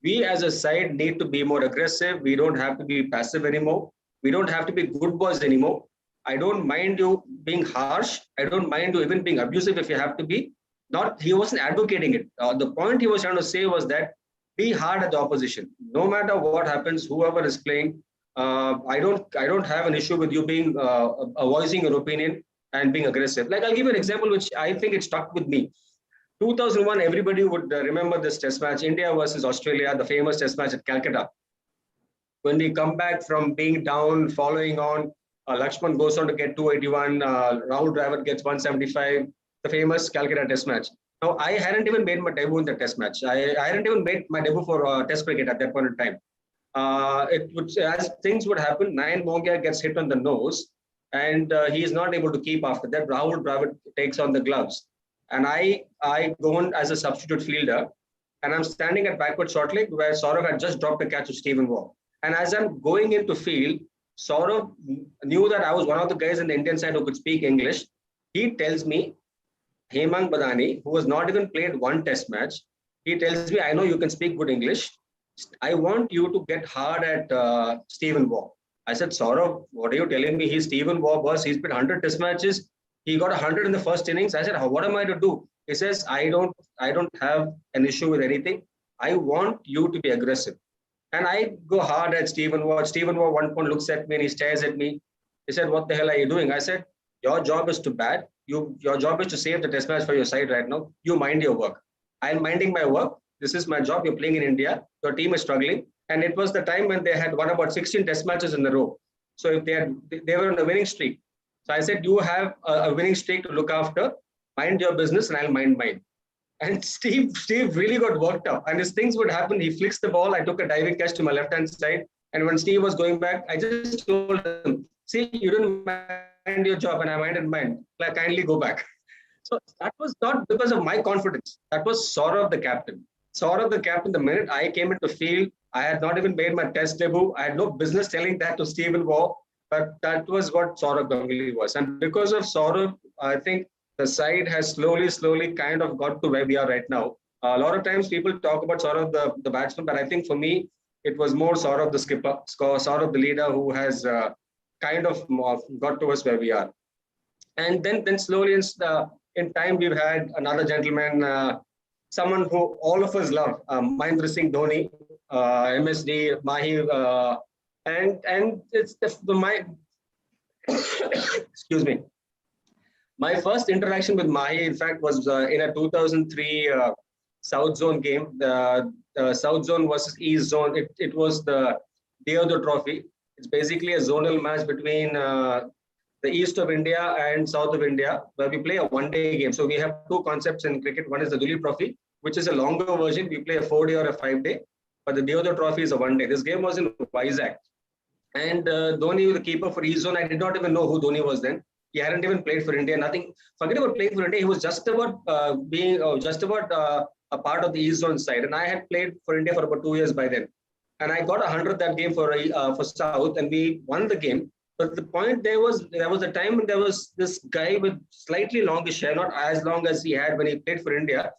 We as a side need to be more aggressive. We don't have to be passive anymore. We don't have to be good boys anymore. I don't mind you being harsh. I don't mind you even being abusive if you have to be. He wasn't advocating it. The point he was trying to say was that be hard at the opposition. No matter what happens, whoever is playing, I don't have an issue with you being voicing your opinion and being aggressive. Like I'll give you an example which I think it stuck with me. 2001, everybody would remember this test match, India versus Australia, the famous test match at Calcutta. When we come back from being down, following on, Lakshman goes on to get 281, Rahul Dravid gets 175, the famous Calcutta test match. Now, I hadn't even made my debut in the test match. I hadn't even made my debut for test cricket at that point in time. It would, as things would happen, Nayan Mongia gets hit on the nose, and he is not able to keep after that. Rahul Dravid takes on the gloves. And I go on as a substitute fielder, and I'm standing at backward short leg where Saurav had just dropped a catch to Stephen Waugh. And as I'm going into field, Saurav knew that I was one of the guys in the Indian side who could speak English. He tells me, Hemang Badani, who has not even played one test match, he tells me, I know you can speak good English. I want you to get hard at Stephen Waugh. I said, Saurav, what are you telling me? He's Stephen Waugh, boss. He's played 100 test matches. He got 100 in the first innings. I said, what am I to do? He says, I don't have an issue with anything. I want you to be aggressive. And I go hard at Stephen Waugh. Stephen Waugh one point looks at me and he stares at me. He said, what the hell are you doing? I said, your job is to bat. Your job is to save the test match for your side right now. You mind your work. I'm minding my work. This is my job. You're playing in India. Your team is struggling. And it was the time when they had won about 16 test matches in a row. So if they were on a winning streak. So I said, you have a winning streak to look after. Mind your business and I'll mind mine. And Steve really got worked up. And as things would happen, he flicks the ball. I took a diving catch to my left-hand side. And when Steve was going back, I just told him, see, you didn't mind your job and I minded mine. Like, kindly go back. So that was not because of my confidence. That was Saurav, the captain. Saurav, the captain, the minute I came into field, I had not even made my test debut. I had no business telling that to Stephen Waugh. But that was what Saurav Ganguly was. And because of Saurav, I think the side has slowly kind of got to where we are right now. A lot of times people talk about Saurav, the batsman, but I think for me, it was more Saurav, the skipper, Saurav, the leader, who has kind of got to us where we are. And then slowly in time, we've had another gentleman, someone who all of us love, Mahendra Singh Dhoni, MSD, Mahi, and it's my excuse me. My first interaction with Mahi, in fact, was in a 2003 South Zone game. The South Zone versus East Zone. It was the Deodar Trophy. It's basically a zonal match between the east of India and south of India, where we play a one-day game. So we have two concepts in cricket. One is the Duleep Trophy, which is a longer version. We play a 4-day or a 5-day, but the Deodar Trophy is a one-day. This game was in Vizag. And Dhoni, the keeper for East Zone, I did not even know who Dhoni was then. He hadn't even played for India. Nothing. Forget about playing for India. He was just about being a part of the East Zone side. And I had played for India for about 2 years by then. And I got 100 that game for South, and we won the game. But the point there was a time when there was this guy with slightly longish hair, not as long as he had when he played for India.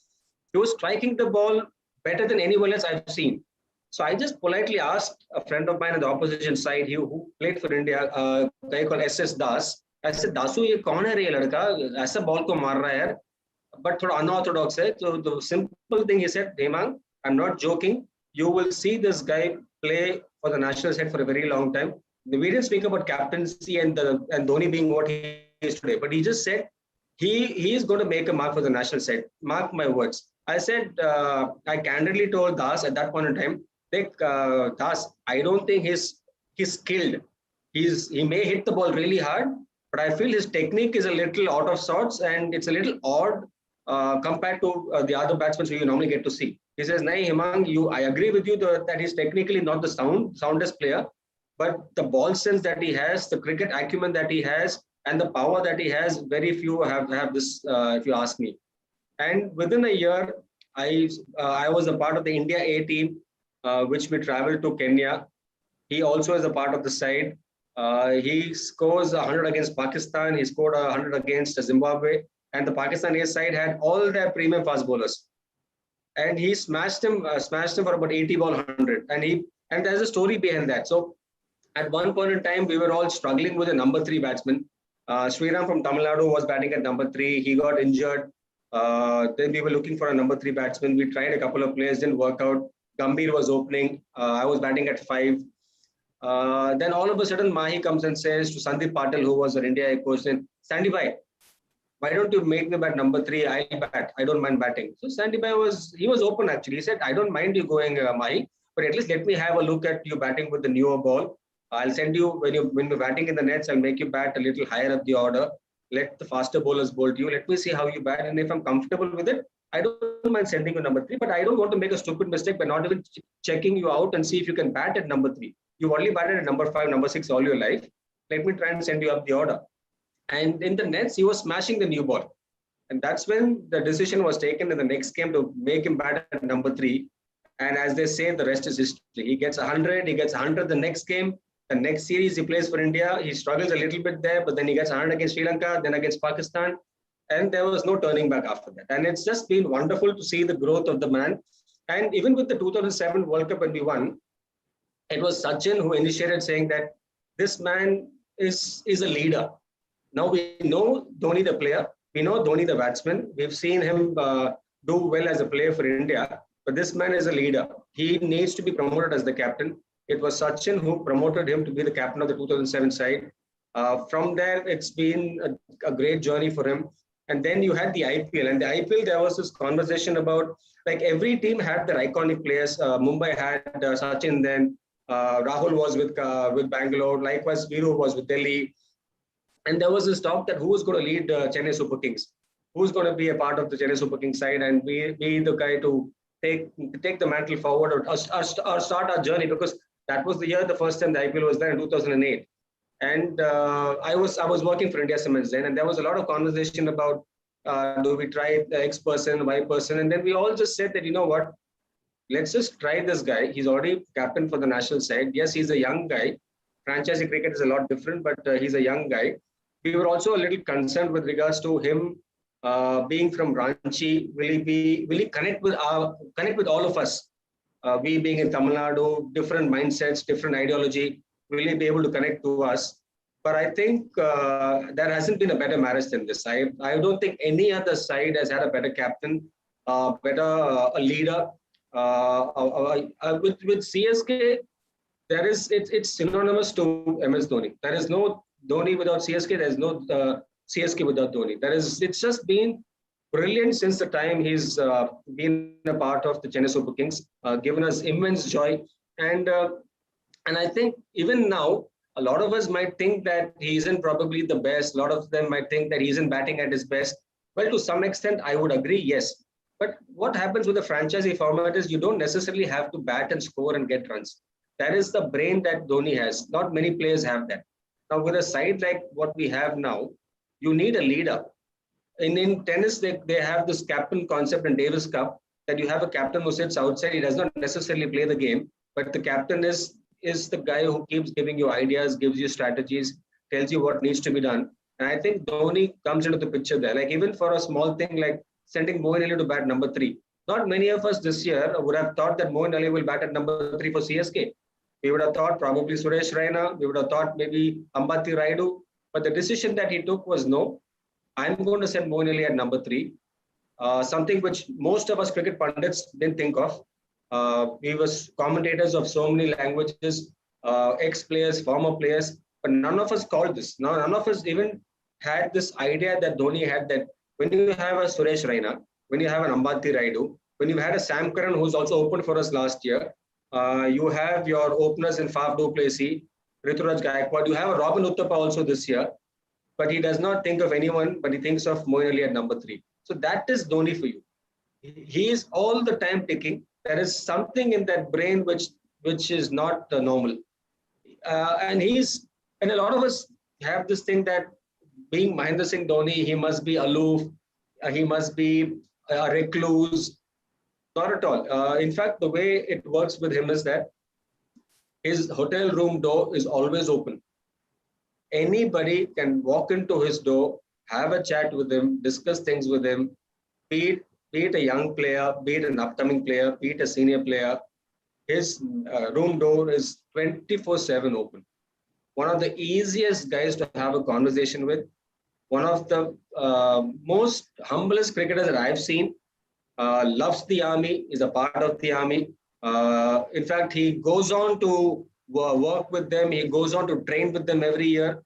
He was striking the ball better than anyone else I've seen. So I just politely asked a friend of mine on the opposition side, who played for India, a guy called S Das. I said, Dasu, ye kaun hai re ladka? Aisa ball ko maar raha hai. But thoda unorthodox hai. So the simple thing he said, Hemang, I'm not joking. You will see this guy play for the national side for a very long time. We didn't speak about captaincy and Dhoni being what he is today, but he just said he is going to make a mark for the national side. Mark my words. I said, I candidly told Das at that point in time, Das, I don't think he's skilled. He may hit the ball really hard, but I feel his technique is a little out of sorts and it's a little odd compared to the other batsmen who you normally get to see. He says, Nahi, Hemang, I agree with you that he's technically not the soundest player, but the ball sense that he has, the cricket acumen that he has, and the power that he has, very few have this, if you ask me. And within a year, I was a part of the India A team, which we traveled to Kenya. He also is a part of the side. He scores 100 against Pakistan. He scored 100 against Zimbabwe. And the Pakistan A side had all their premium fast bowlers. And he smashed him for about 80 ball 100. And there's a story behind that. So at one point in time, we were all struggling with a number 3 batsman. Sriram from Tamil Nadu was batting at number 3. He got injured. Then we were looking for a number 3 batsman. We tried a couple of players, didn't work out. Gambhir was opening. I was batting at 5. Then all of a sudden, Mahi comes and says to Sandeep Patil, who was our India coach, then, Sandeep bhai, Why don't you make me bat number 3? I'll bat. I don't mind batting. So Sandy Bai was open actually. He said, I don't mind you going, Mahi, but at least let me have a look at you batting with the newer ball. I'll send you when you're batting in the nets. I'll make you bat a little higher up the order. Let the faster bowlers bowl to you. Let me see how you bat, and if I'm comfortable with it, I don't mind sending you number 3. But I don't want to make a stupid mistake by not even checking you out and see if you can bat at number 3. You've only batted at number 5, number 6 all your life. Let me try and send you up the order. And in the nets, he was smashing the new ball. And that's when the decision was taken in the next game to make him bat at number 3. And as they say, the rest is history. He gets 100, he gets 100 the next game. The next series he plays for India, he struggles a little bit there, but then he gets 100 against Sri Lanka, then against Pakistan. And there was no turning back after that. And it's just been wonderful to see the growth of the man. And even with the 2007 World Cup when we won, it was Sachin who initiated saying that this man is a leader. Now we know Dhoni the player, we know Dhoni the batsman. We've seen him do well as a player for India, but this man is a leader. He needs to be promoted as the captain. It was Sachin who promoted him to be the captain of the 2007 side. From there, it's been a great journey for him. And then you had the IPL. And the IPL, there was this conversation about, like, every team had their iconic players. Mumbai had Sachin then. Rahul was with Bangalore. Likewise, Viru was with Delhi. And there was this talk that who was going to lead Chennai Super Kings, who's going to be a part of the Chennai Super Kings side and be the guy to take the mantle forward or start our journey, because that was the year the first time the IPL was there in 2008. And I was working for India Cements then, and there was a lot of conversation about do we try the X person, Y person, and then we all just said that, you know what, let's just try this guy. He's already captain for the national side. Yes, he's a young guy. Franchisee cricket is a lot different, but he's a young guy. We were also a little concerned with regards to him being from Ranchi. Will he connect with all of us? We being in Tamil Nadu, different mindsets, different ideology. Will he be able to connect to us? But I think there hasn't been a better marriage than this. I don't think any other side has had a better captain, a leader. With CSK, it's synonymous to MS Dhoni. There is no Dhoni without CSK. There is no CSK without Dhoni. It's just been brilliant since the time he's been a part of the Chennai Super Kings, given us immense joy. And I think even now, a lot of us might think that he isn't probably the best. A lot of them might think that he isn't batting at his best. Well, to some extent, I would agree, yes. But what happens with the franchisee format is you don't necessarily have to bat and score and get runs. That is the brain that Dhoni has. Not many players have that. Now, with a side like what we have now, you need a leader. In tennis, they have this captain concept in Davis Cup, that you have a captain who sits outside. He does not necessarily play the game, but the captain is the guy who keeps giving you ideas, gives you strategies, tells you what needs to be done. And I think Dhoni comes into the picture there. Like, even for a small thing like sending Moeen Ali to bat number 3. Not many of us this year would have thought that Moeen Ali will bat at number 3 for CSK. We would have thought probably Suresh Raina. We would have thought maybe Ambati Raidu. But the decision that he took was, no, I'm going to send Moeen Ali at number 3. Something which most of us cricket pundits didn't think of. We were commentators of so many languages, ex-players, former players, but none of us called this. None of us even had this idea that Dhoni had, that when you have a Suresh Raina, when you have an Ambati Raidu, when you had a Sam Curran who's also opened for us last year, you have your openers in Faf du Plessis, Rituraj Gaikwad, you have a Robin Uthappa also this year, but he does not think of anyone, but he thinks of Moeen Ali at number 3. So that is Dhoni for you. He is all the time ticking. There is something in that brain which is not normal. And a lot of us have this thing that being Mahendra Singh Dhoni, he must be aloof, he must be a recluse. Not at all. In fact, the way it works with him is that his hotel room door is always open. Anybody can walk into his door, have a chat with him, discuss things with him, be it a young player, be it an upcoming player, be it a senior player. His room door is 24/7 open. One of the easiest guys to have a conversation with. One of the most humblest cricketers that I've seen. Loves the army, is a part of the army. In fact, he goes on to work with them. He goes on to train with them every year.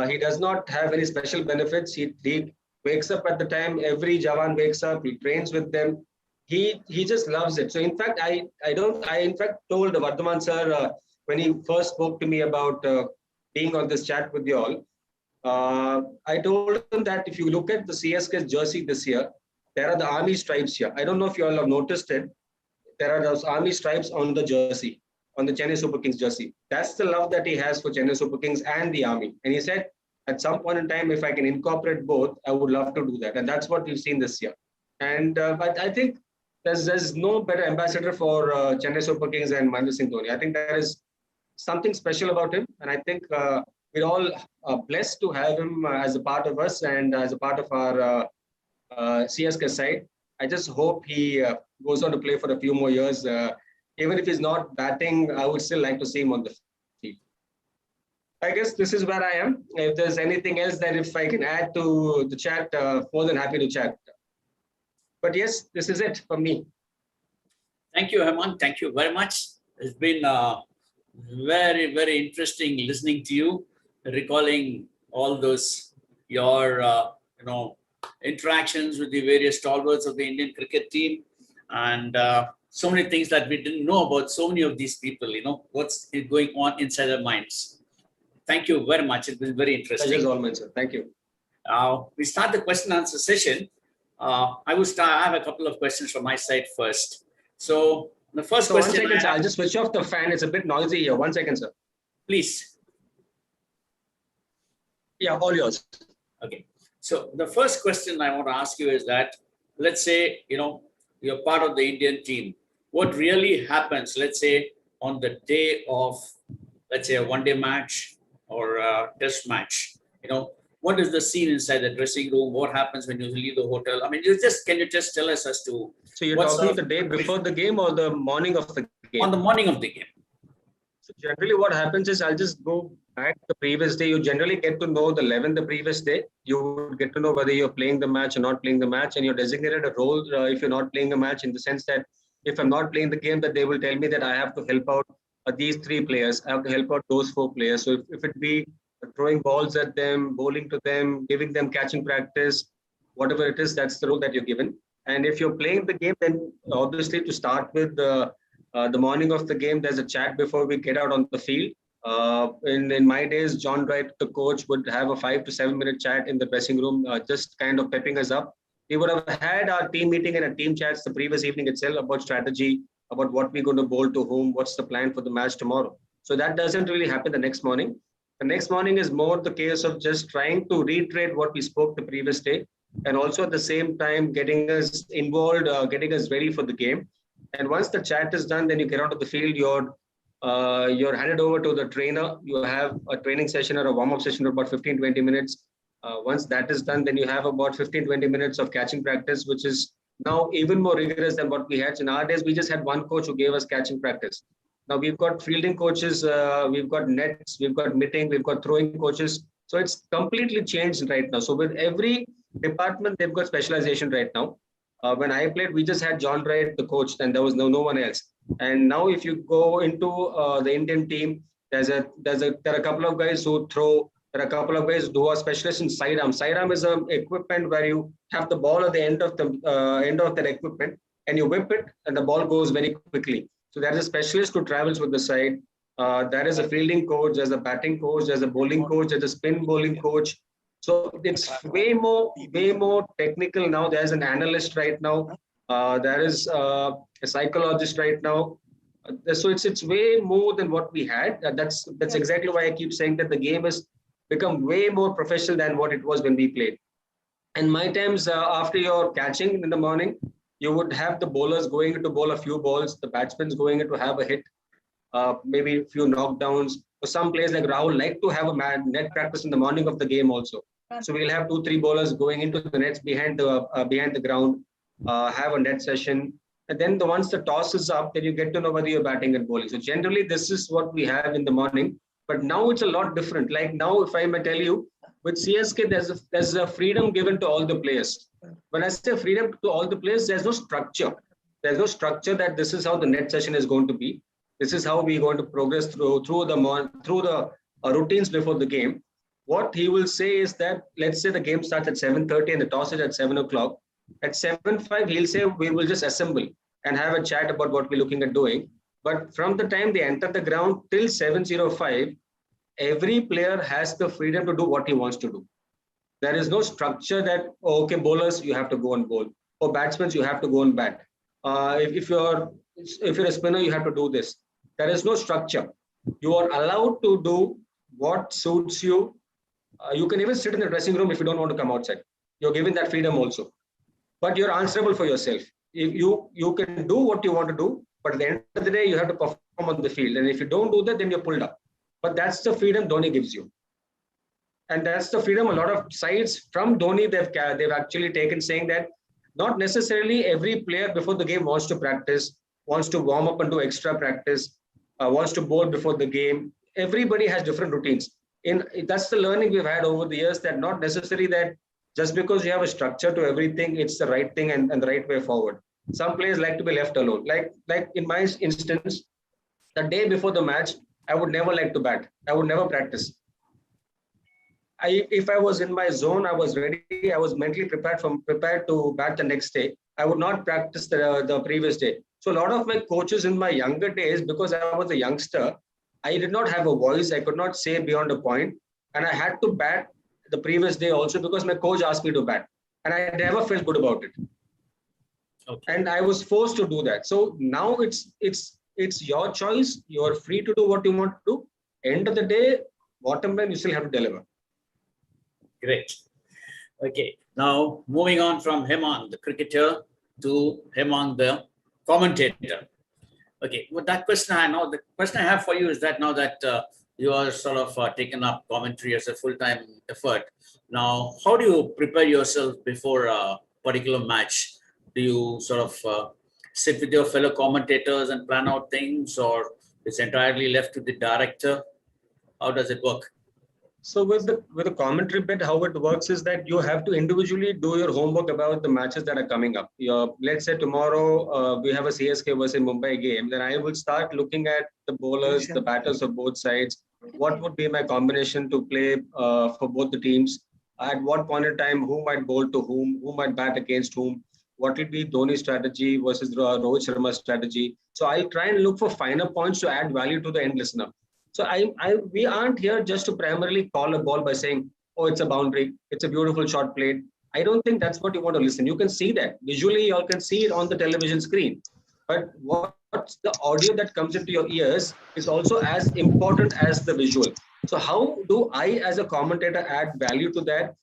He does not have any special benefits. wakes up at the time, every Jawan wakes up, he trains with them. He just loves it. So in fact, I in fact told Vardhaman sir when he first spoke to me about being on this chat with you all, I told him that if you look at the CSK's jersey this year, there are the army stripes here. I don't know if you all have noticed it. There are those army stripes on the jersey, on the Chennai Super Kings jersey. That's the love that he has for Chennai Super Kings and the army. And he said, at some point in time, if I can incorporate both, I would love to do that. And that's what we've seen this year. And but I think there's no better ambassador for Chennai Super Kings than Mahendra Singh Dhoni. I think there is something special about him. And I think we're all blessed to have him as a part of us and as a part of our CSK side. I just hope he goes on to play for a few more years. Even if he's not batting, I would still like to see him on the field. I guess this is where I am. If there's anything else that if I can add to the chat, more than happy to chat. But yes, this is it from me. Thank you, Hemang. Thank you very much. It's been very, very interesting listening to you, recalling all those your interactions with the various stalwarts of the Indian cricket team, and so many things that we didn't know about so many of these people, what's going on inside their minds. Thank you very much. It was very interesting. Pleasure is all mine, sir. Thank you. We start the question and answer session. I have a couple of questions from my side first. So the first question. 1 second, sir. I'll just switch off the fan. It's a bit noisy here. 1 second, sir. Please. Yeah, all yours. Okay. So the first question I want to ask you is that, let's say, you're part of the Indian team. What really happens, let's say, on the day of, let's say, a one-day match or a test match? What is the scene inside the dressing room? What happens when you leave the hotel? I mean, can you just tell us as to... So you're talking the day before the game or the morning of the game? On the morning of the game. So generally what happens is I'll just go back the previous day. You generally get to know the 11 the previous day. You get to know whether you're playing the match or not playing the match, and you're designated a role if you're not playing a match, in the sense that if I'm not playing the game, that they will tell me that I have to help out these 3 players. I have to help out those 4 players. So if it be throwing balls at them, bowling to them, giving them catching practice, whatever it is, that's the role that you're given. And if you're playing the game, then obviously to start with the morning of the game, there's a chat before we get out on the field. In my days, John Wright, the coach, would have a 5 to 7 minute chat in the dressing room, just kind of pepping us up. We would have had our team meeting and a team chats the previous evening itself about strategy, about what we're going to bowl to whom, what's the plan for the match tomorrow. So that doesn't really happen the next morning. The next morning is more the case of just trying to reiterate what we spoke the previous day, and also at the same time getting us involved, getting us ready for the game. And once the chat is done, then you get out of the field, you're handed over to the trainer. You have a training session or a warm-up session of about 15-20 minutes. Once that is done, then you have about 15-20 minutes of catching practice, which is now even more rigorous than what we had. In our days, we just had one coach who gave us catching practice. Now we've got fielding coaches, we've got nets, we've got mitting, we've got throwing coaches. So it's completely changed right now. So with every department, they've got specialization right now. When I played, we just had John Wright, the coach, and there was no one else. And now if you go into the Indian team, there are a couple of guys who throw. There are a couple of guys who are specialists in sidearm. Sidearm is an equipment where you have the ball at the end of that equipment, and you whip it, and the ball goes very quickly. So there is a specialist who travels with the side. There is a fielding coach, there's a batting coach, there's a bowling coach, there's a spin bowling coach. So it's way more technical now. There's an analyst right now. There is a psychologist right now. So it's way more than what we had. That's exactly why I keep saying that the game has become way more professional than what it was when we played. And my times, after your catching in the morning, you would have the bowlers going in to bowl a few balls, the batsmen going in to have a hit, maybe a few knockdowns. For some players like Rahul like to have a net practice in the morning of the game also. So we'll have 2-3 bowlers going into the nets behind the ground, have a net session. And then once the toss is up, then you get to know whether you're batting and bowling. So generally, this is what we have in the morning. But now it's a lot different. Like now, if I may tell you, with CSK, there's a freedom given to all the players. When I say freedom to all the players, there's no structure. There's no structure that this is how the net session is going to be. This is how we're going to progress through the routines before the game. what he will say is that, let's say the game starts at 7:30 and the toss is at 7 o'clock. At 7:05, he'll say, we will just assemble and have a chat about what we're looking at doing. But from the time they enter the ground till 7:05, every player has the freedom to do what he wants to do. There is no structure that, oh, okay, bowlers, you have to go and bowl. Or batsmen, you have to go and bat. If you're a spinner, you have to do this. There is no structure. You are allowed to do what suits you. You can even sit in the dressing room if you don't want to come outside. You're given that freedom also. But you're answerable for yourself. If you can do what you want to do, but at the end of the day, you have to perform on the field. And if you don't do that, then you're pulled up. But that's the freedom Dhoni gives you. And that's the freedom a lot of sides from Dhoni they've actually taken, saying that not necessarily every player before the game wants to practice, wants to warm up and do extra practice, wants to bowl before the game. Everybody has different routines. That's the learning we've had over the years, that not necessarily that just because you have a structure to everything, it's the right thing and the right way forward. Some players like to be left alone. Like in my instance, the day before the match, I would never like to bat. I would never practice. If I was in my zone, I was ready. I was mentally prepared to bat the next day. I would not practice the previous day. So a lot of my coaches in my younger days, because I was a youngster, I did not have a voice. I could not say beyond a point, and I had to bat the previous day also because my coach asked me to bat, and I never felt good about it. Okay. And I was forced to do that. So now it's your choice. You are free to do what you want to do. End of the day, bottom line, you still have to deliver. Great. Okay. Now moving on from Hemang, the cricketer, to Hemang, the commentator. Okay. Well, that question I know. The question I have for you is that now that you are sort of taken up commentary as a full-time effort. Now, how do you prepare yourself before a particular match? Do you sort of sit with your fellow commentators and plan out things, or it's entirely left to the director? How does it work? So with the commentary bit, how it works is that you have to individually do your homework about the matches that are coming up. Let's say tomorrow we have a CSK versus Mumbai game. Then I will start looking at the bowlers, the batters of both sides. What would be my combination to play for both the teams? At what point in time, who might bowl to who might bat against whom? What will be Dhoni's strategy versus Rohit Sharma's strategy? So I'll try and look for finer points to add value to the end listener. So we aren't here just to primarily call a ball by saying, oh, it's a boundary, it's a beautiful shot played. I don't think that's what you want to listen. You can see that. Visually, you all can see it on the television screen. But what's the audio that comes into your ears is also as important as the visual. So how do I, as a commentator, add value to that,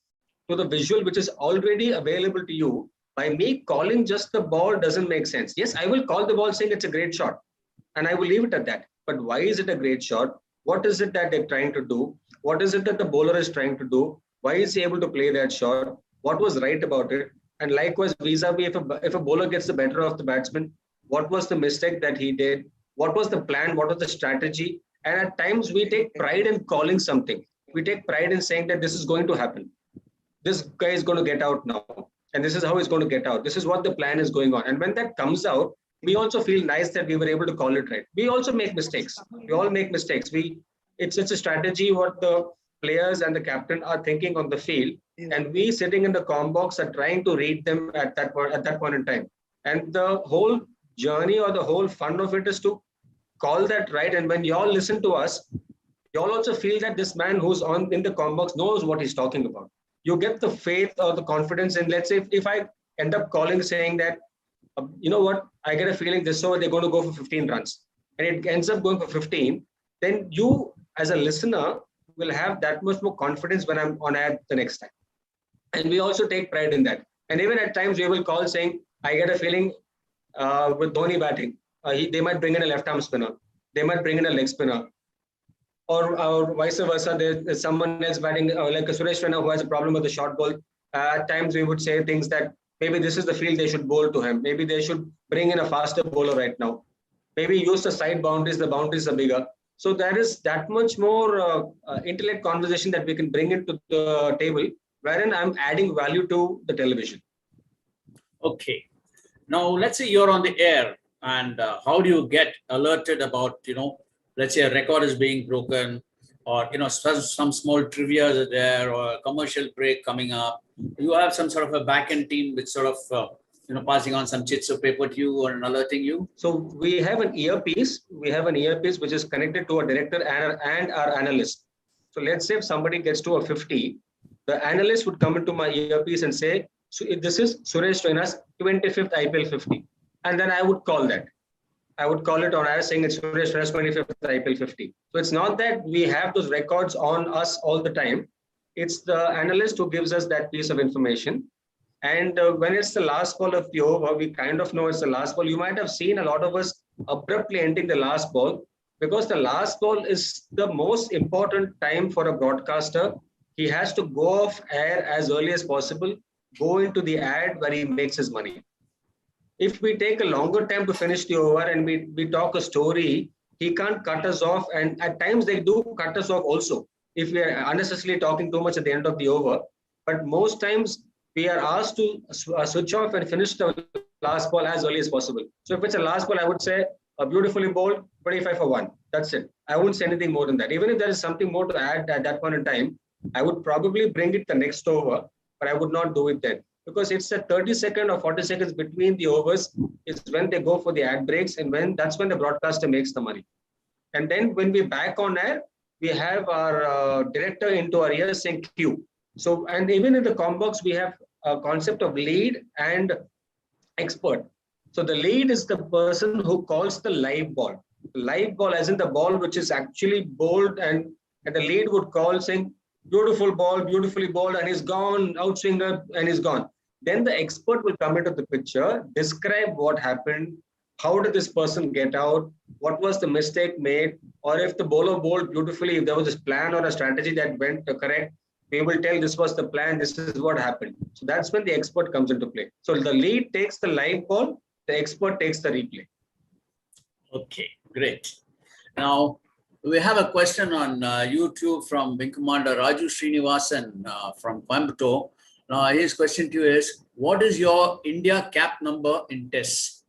to the visual, which is already available to you? By me calling just the ball doesn't make sense. Yes, I will call the ball saying it's a great shot, and I will leave it at that. But why is it a great shot? What is it that they're trying to do? What is it that the bowler is trying to do? Why is he able to play that shot? What was right about it? And likewise, vis-a-vis, if a bowler gets the better of the batsman, what was the mistake that he did? What was the plan? What was the strategy? And at times we take pride in calling something. We take pride in saying that this is going to happen. This guy is going to get out now. And this is how he's going to get out. This is what the plan is going on. And when that comes out, we also feel nice that we were able to call it right. We also make mistakes. We all make mistakes. It's a strategy what the players and the captain are thinking on the field. And we sitting in the comm box are trying to read them at that point in time. And the whole journey or the whole fun of it is to call that right. And when you all listen to us, you all also feel that this man who's in the comm box knows what he's talking about. You get the faith or the confidence. And let's say if I end up calling saying that, you know what, I get a feeling this over, they're going to go for 15 runs. And it ends up going for 15. Then you, as a listener, will have that much more confidence when I'm on air the next time. And we also take pride in that. And even at times we will call saying, I get a feeling with Dhoni batting, they might bring in a left-arm spinner. They might bring in a leg spinner. Or vice versa, there's someone else batting, like a Suresh Raina who has a problem with the short ball. At times we would say things that maybe this is the field they should bowl to him. Maybe they should bring in a faster bowler right now. Maybe use the side boundaries, the boundaries are bigger. So there is that much more intellect conversation that we can bring into the table, wherein I'm adding value to the television. Okay. Now, let's say you're on the air, and how do you get alerted about, let's say a record is being broken, or some small trivia there, or a commercial break coming up? You have some sort of a back-end team which sort of passing on some chits of paper to you or alerting you? So we have an earpiece. We have an earpiece which is connected to a director and our analyst. So let's say if somebody gets to a 50, the analyst would come into my earpiece and say, so this is Suresh Raina's 25th IPL 50. And then I would call that. I would call it on air saying it's Suresh Raina's 25th IPL 50. So it's not that we have those records on us all the time. It's the analyst who gives us that piece of information. And when it's the last ball of the over, we kind of know it's the last ball. You might have seen a lot of us abruptly ending the last ball, because the last ball is the most important time for a broadcaster. He has to go off air as early as possible, go into the ad where he makes his money. If we take a longer time to finish the over and we talk a story, he can't cut us off. And at times they do cut us off also, if we are unnecessarily talking too much at the end of the over. But most times we are asked to switch off and finish the last ball as early as possible. So if it's a last ball, I would say a beautifully bowled 25 for 1. That's it. I wouldn't say anything more than that. Even if there is something more to add at that point in time, I would probably bring it the next over, but I would not do it then. Because it's a 30 second or 40 seconds between the overs is when they go for the ad breaks, and that's when the broadcaster makes the money. And then when we back on air, we have our director into our ears saying cue. So, and even in the com box, we have a concept of lead and expert. So the lead is the person who calls the live ball. The live ball as in the ball which is actually bowled, and the lead would call saying, beautiful ball, beautifully bowled, and he's gone, outswinger, and he's gone. Then the expert will come into the picture, describe what happened, how did this person get out, what was the mistake made, or if the bowler bowled beautifully, if there was this plan or a strategy that went correct, we will tell this was the plan, this is what happened. So that's when the expert comes into play. So the lead takes the live ball, the expert takes the replay. Okay, great. Now, we have a question on YouTube from Wing Commander Raju Srinivasan from Coimbatore. Now, his question to you is, what is your India cap number in tests?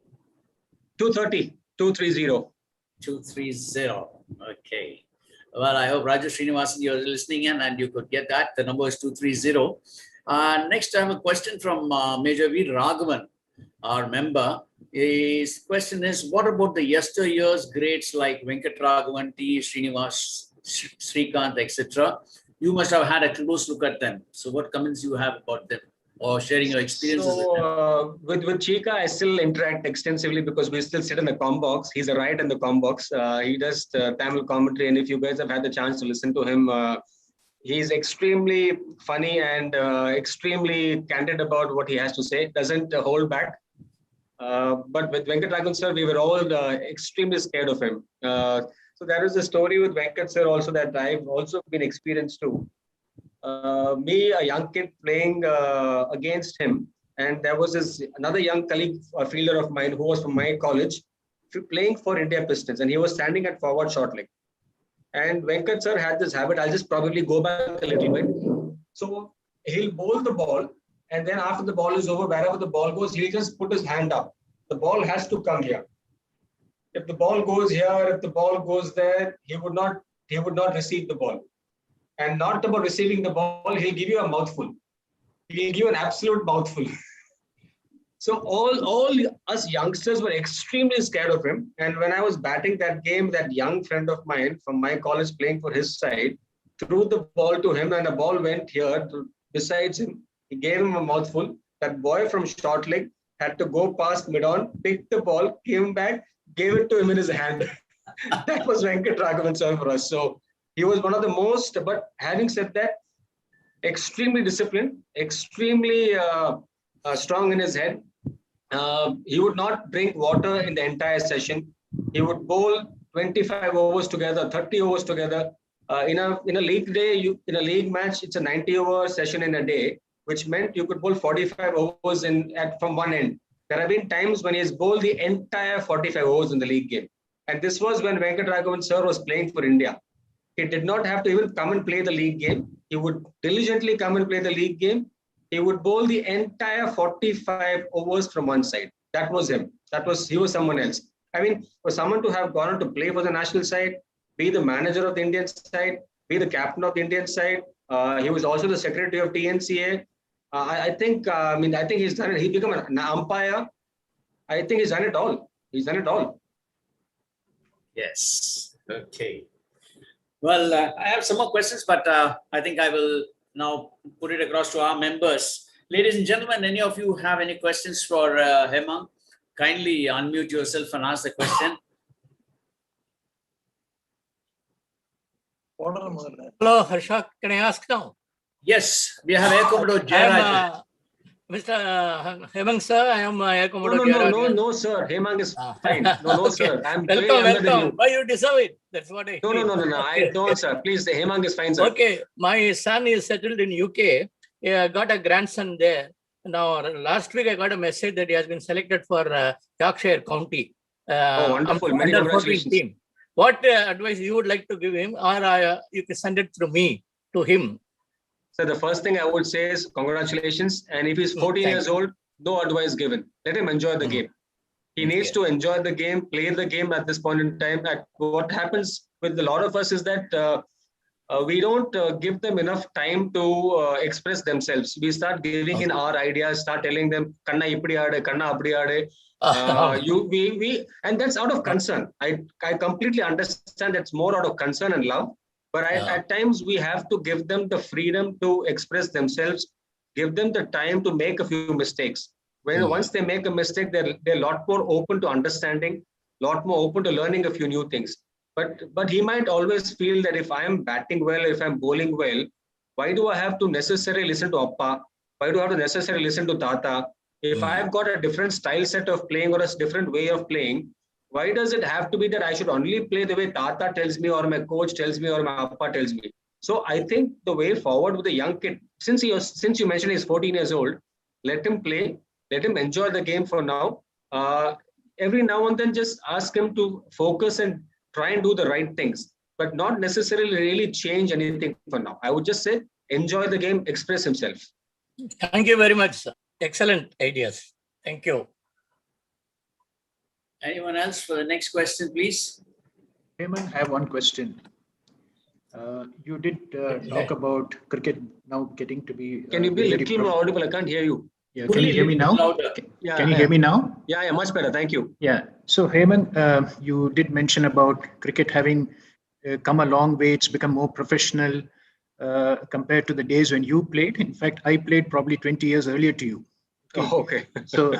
230, 230. 230. Okay. Well, I hope Raju Srinivasan, you're listening in and you could get that. The number is 230. Next, I have a question from Major V. Raghavan, our member. His question is, what about the yesteryear's greats like Venkat Raghavan, T. Srinivas, Srikanth, etc.? You must have had a close look at them. So what comments you have about them, or sharing your experiences with them? With Chika, I still interact extensively because we still sit in the com box. He's a riot in the com box. He does Tamil commentary, and if you guys have had the chance to listen to him, he's extremely funny and extremely candid about what he has to say. Doesn't hold back. But with Venkat Raghavan sir, we were all extremely scared of him. So there is a story with Venkat sir also that I've also been experienced too. Me, a young kid, playing against him, and there was another young colleague, a fielder of mine who was from my college, playing for India Pistons, and he was standing at forward short leg. And Venkat sir had this habit. I'll just probably go back a little bit. So he'll bowl the ball, and then after the ball is over, wherever the ball goes, he'll just put his hand up. The ball has to come here. If the ball goes here, if the ball goes there, he would not receive the ball. And not about receiving the ball, he'll give you a mouthful. He'll give you an absolute mouthful. So all us youngsters were extremely scared of him. And when I was batting that game, that young friend of mine from my college playing for his side threw the ball to him, and the ball went here besides him. He gave him a mouthful. That boy from short leg had to go past mid-on, pick the ball, came back, gave it to him in his hand. That was Venkat Raghavan sir for us. So he was one of the most, but having said that, extremely disciplined, extremely strong in his head. He would not drink water in the entire session. He would bowl 25 overs together, 30 overs together. In a league day, in a league match, it's a 90-over session in a day, which meant you could bowl 45 overs from one end. There have been times when he has bowled the entire 45 overs in the league game. And this was when Venkat Raghavan sir was playing for India. He did not have to even come and play the league game. He would diligently come and play the league game. He would bowl the entire 45 overs from one side. That was him. He was someone else. I mean, for someone to have gone on to play for the national side, be the manager of the Indian side, be the captain of the Indian side. He was also the secretary of TNCA. I think he's done it. He become an umpire. I think he's done it all. He's done it all. Yes. Okay. Well, I have some more questions, but I think I will now put it across to our members. Ladies and gentlemen, any of you have any questions for Hemang? Kindly unmute yourself and ask the question. Hello, Harsha. Can I ask now? Yes, we have Air Commodore I Jayaraj. am Mr. Hemang, sir. I am Air Commodore Jayaraj. No, sir. Hemang is fine. No, Okay. sir. I'm way younger than Welcome. you. Why you deserve it? That's what I feel. No. I don't, sir. Please, Hemang is fine, sir. Okay, my son is settled in UK. I got a grandson there. Now, last week I got a message that he has been selected for Yorkshire County. Wonderful. Many under 14 congratulations. team. What advice you would like to give him, or you can send it through me to him? So the first thing I would say is congratulations. And if he's 14 years old, no advice given. Let him enjoy the game. He needs to enjoy the game, play the game at this point in time. What happens with a lot of us is that we don't give them enough time to express themselves. We start giving in our ideas, start telling them, "Kanna ipdi aade, kanna apdi aade." And that's out of concern. I completely understand that's more out of concern and love. But at times we have to give them the freedom to express themselves, give them the time to make a few mistakes. Once they make a mistake, they're a lot more open to understanding, a lot more open to learning a few new things. But he might always feel that if I am batting well, if I'm bowling well, why do I have to necessarily listen to Appa? Why do I have to necessarily listen to Tata? If I've got a different style set of playing or a different way of playing, why does it have to be that I should only play the way Tata tells me or my coach tells me or my Appa tells me? So I think the way forward with a young kid, since you mentioned he's 14 years old, let him play, let him enjoy the game for now. Every now and then just ask him to focus and try and do the right things, but not necessarily really change anything for now. I would just say, enjoy the game, express himself. Thank you very much, sir. Excellent ideas. Thank you. Anyone else for the next question, please? Hemang, I have one question. You did talk about cricket now getting to be. Can you be a little more audible? I can't hear you. Yeah, can you hear me now? Can you hear me now? Yeah, much better. Thank you. Yeah. So Hemang, you did mention about cricket having come a long way. It's become more professional compared to the days when you played. In fact, I played probably 20 years earlier to you. Okay. So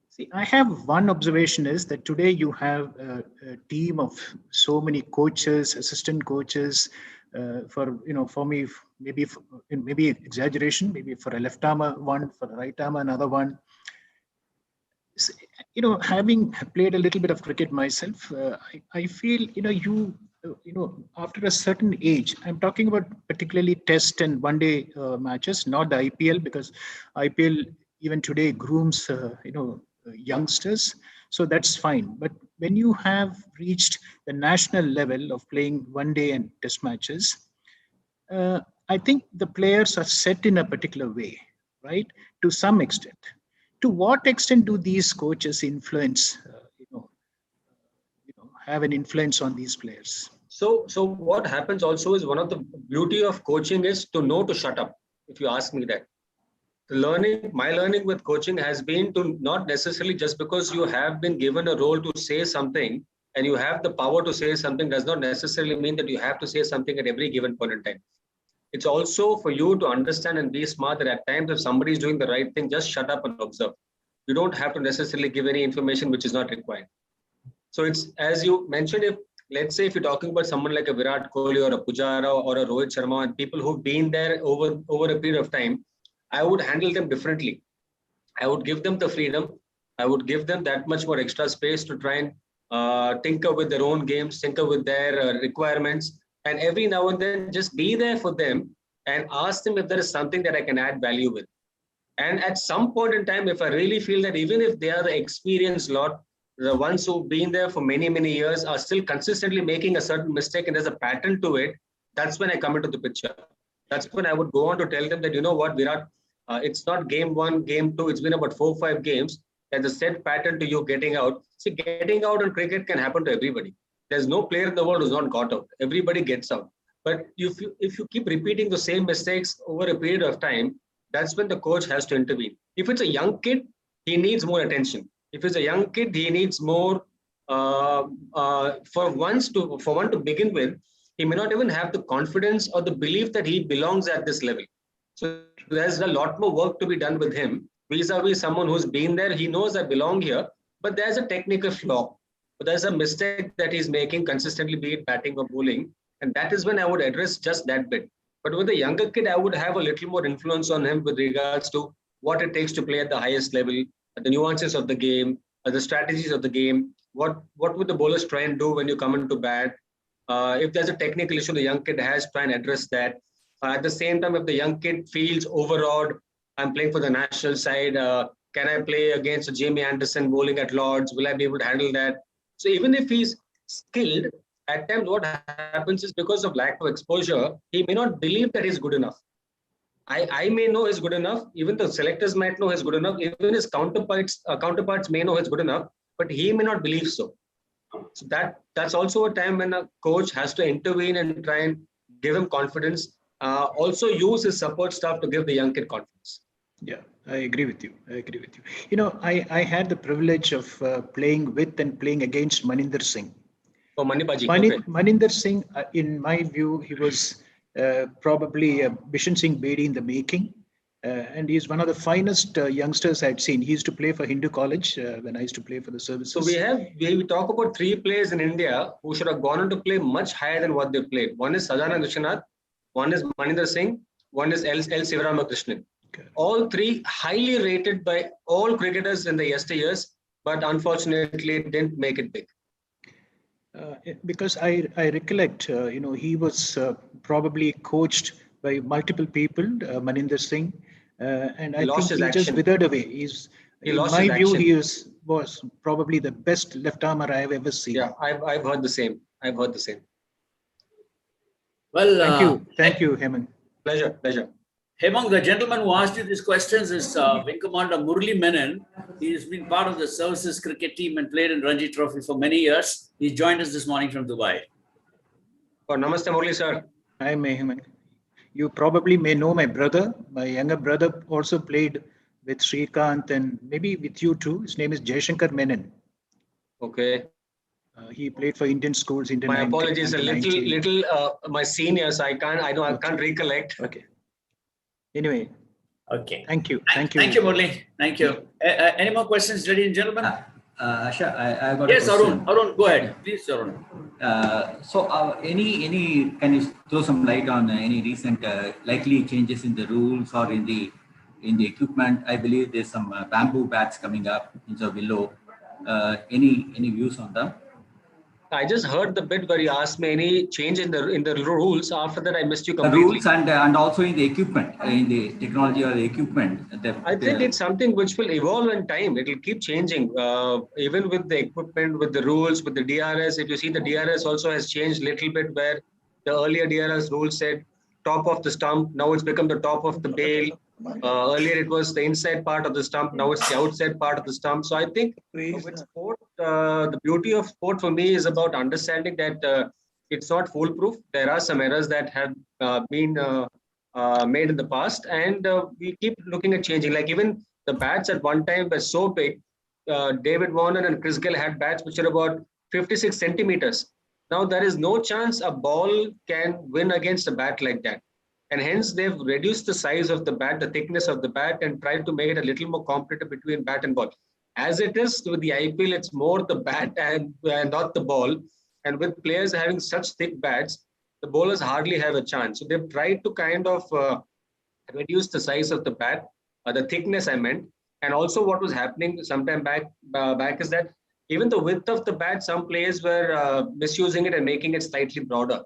see, I have one observation is that today you have a team of so many coaches, assistant coaches. For me, maybe exaggeration, maybe for a left armer one, for a right armer another one. Having played a little bit of cricket myself, I feel after a certain age, I'm talking about particularly test and one-day matches, not the IPL, because IPL even today grooms youngsters, so that's fine. But when you have reached the national level of playing one-day and test matches, I think the players are set in a particular way, right? To some extent. To what extent do these coaches influence, have an influence on these players? So what happens also is, one of the beauty of coaching is to know to shut up, if you ask me that. My learning with coaching has been to not necessarily just because you have been given a role to say something and you have the power to say something does not necessarily mean that you have to say something at every given point in time. It's also for you to understand and be smart that at times if somebody is doing the right thing, just shut up and observe. You don't have to necessarily give any information which is not required. So it's, as you mentioned, let's say if you're talking about someone like a Virat Kohli or a Pujara or a Rohit Sharma and people who've been there over a period of time, I would handle them differently. I would give them the freedom. I would give them that much more extra space to try and tinker with their own games, tinker with their requirements. And every now and then just be there for them and ask them if there is something that I can add value with. And at some point in time, if I really feel that even if they are the experienced lot, the ones who've been there for many, many years are still consistently making a certain mistake and there's a pattern to it, that's when I come into the picture. That's when I would go on to tell them that, you know what, Virat, it's not game 1, game 2, it's been about 4 or 5 games. There's a set pattern to you getting out. See, getting out in cricket can happen to everybody. There's no player in the world who's not got out. Everybody gets out. But if you keep repeating the same mistakes over a period of time, that's when the coach has to intervene. If it's a young kid, he needs more attention. If it's a young kid, he needs more. For one to begin with, he may not even have the confidence or the belief that he belongs at this level. So there's a lot more work to be done with him. Vis-a-vis someone who's been there, he knows I belong here, but there's a technical flaw. There's a mistake that he's making consistently, be it batting or bowling. And that is when I would address just that bit. But with a younger kid, I would have a little more influence on him with regards to what it takes to play at the highest level, the nuances of the game, the strategies of the game. What would the bowlers try and do when you come into bat? If there's a technical issue the young kid has, try and address that. At the same time, if the young kid feels overawed, I'm playing for the national side, can I play against Jamie Anderson bowling at Lords? Will I be able to handle that? So even if he's skilled, at times what happens is because of lack of exposure, he may not believe that he's good enough. I may know he's good enough. Even the selectors might know he's good enough. Even his counterparts may know he's good enough, but he may not believe so. So that's also a time when a coach has to intervene and try and give him confidence. Also use his support staff to give the young kid confidence. Yeah, I agree with you. You know, I had the privilege of playing with and playing against Maninder Singh. Oh, Manibaji. Maninder Singh, in my view, he was probably Bishan Singh Bedi in the making. And he's one of the finest youngsters I'd seen. He used to play for Hindu College when I used to play for the services. So we talk about three players in India who should have gone on to play much higher than what they played. One is Sadhana Krishnath, one is Maninder Singh, one is L. Sivaramakrishnan. Okay. All three highly rated by all cricketers in the yesteryears, but unfortunately didn't make it big. Because I recollect, you know, he was probably coached by multiple people, Maninder Singh, and I think he just withered away. In my view, he was probably the best left armer I have ever seen. Yeah, I've heard the same. Well, thank you, Hemang. Pleasure. Hemang, the gentleman who asked you these questions is Wing Commander Murli Menon. He's been part of the services cricket team and played in Ranji Trophy for many years. He joined us this morning from Dubai. Oh, namaste, Murli sir. Hi, Hemang. You probably may know my brother. My younger brother also played with Srikanth and maybe with you too. His name is Jaishankar Menon. Okay. He played for Indian schools. My apologies, a little my seniors. I can't recollect. Okay. Anyway. Okay. Thank you, Murli. Thank you. Any more questions, ladies and gentlemen? Asha, I got yes, a question. Arun, go ahead, please, Arun. Any can you throw some light on any recent likely changes in the rules or in the equipment? I believe there's some bamboo bats coming up in the willow. Any views on them? I just heard the bit where you asked me any change in the rules. After that, I missed you completely. The rules and also in the equipment, in the technology or the equipment. I think it's something which will evolve in time. It will keep changing. Even with the equipment, with the rules, with the DRS. If you see, the DRS also has changed a little bit, where the earlier DRS rule said top of the stump. Now it's become the top of the bail. Earlier it was the inside part of the stump. Now it's the outside part of the stump. So I think with sport, the beauty of sport for me is about understanding that it's not foolproof. There are some errors that have been made in the past, and we keep looking at changing. Like even the bats at one time were so big. David Warner and Chris Gill had bats which are about 56 centimeters. Now there is no chance a ball can win against a bat like that. And hence they've reduced the size of the bat, the thickness of the bat, and tried to make it a little more competitive between bat and ball. As it is with the IPL, it's more the bat and not the ball. And with players having such thick bats, the bowlers hardly have a chance. So they've tried to kind of reduce the size of the bat, the thickness I meant. And also what was happening sometime back is that even the width of the bat, some players were misusing it and making it slightly broader.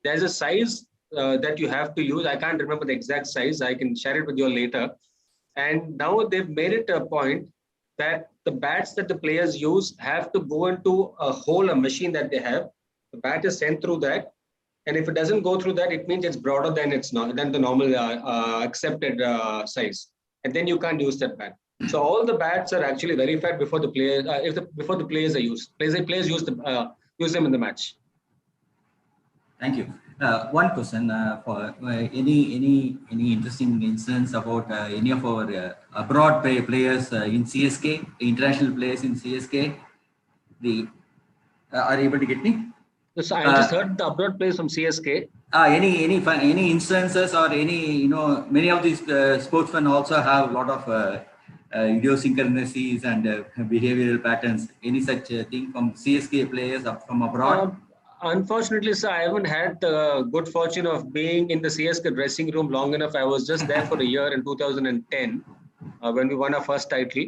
There's a size that you have to use. I can't remember the exact size. I can share it with you later. And now they've made it a point that the bats that the players use have to go into a machine that they have. The bat is sent through that. And if it doesn't go through that, it means it's broader than the normal accepted size. And then you can't use that bat. So all the bats are actually verified before the players, before the players are used. Players use the use them in the match. Thank you. One question for any interesting incidents about any of our abroad players in CSK, international players in CSK. Are you able to get me? So I just heard the abroad players from CSK. Any instances or any, many of these sportsmen also have a lot of idiosyncrasies and behavioral patterns. Any such thing from CSK players from abroad? Unfortunately, sir, I haven't had the good fortune of being in the CSK dressing room long enough. I was just there for a year in 2010 when we won our first title.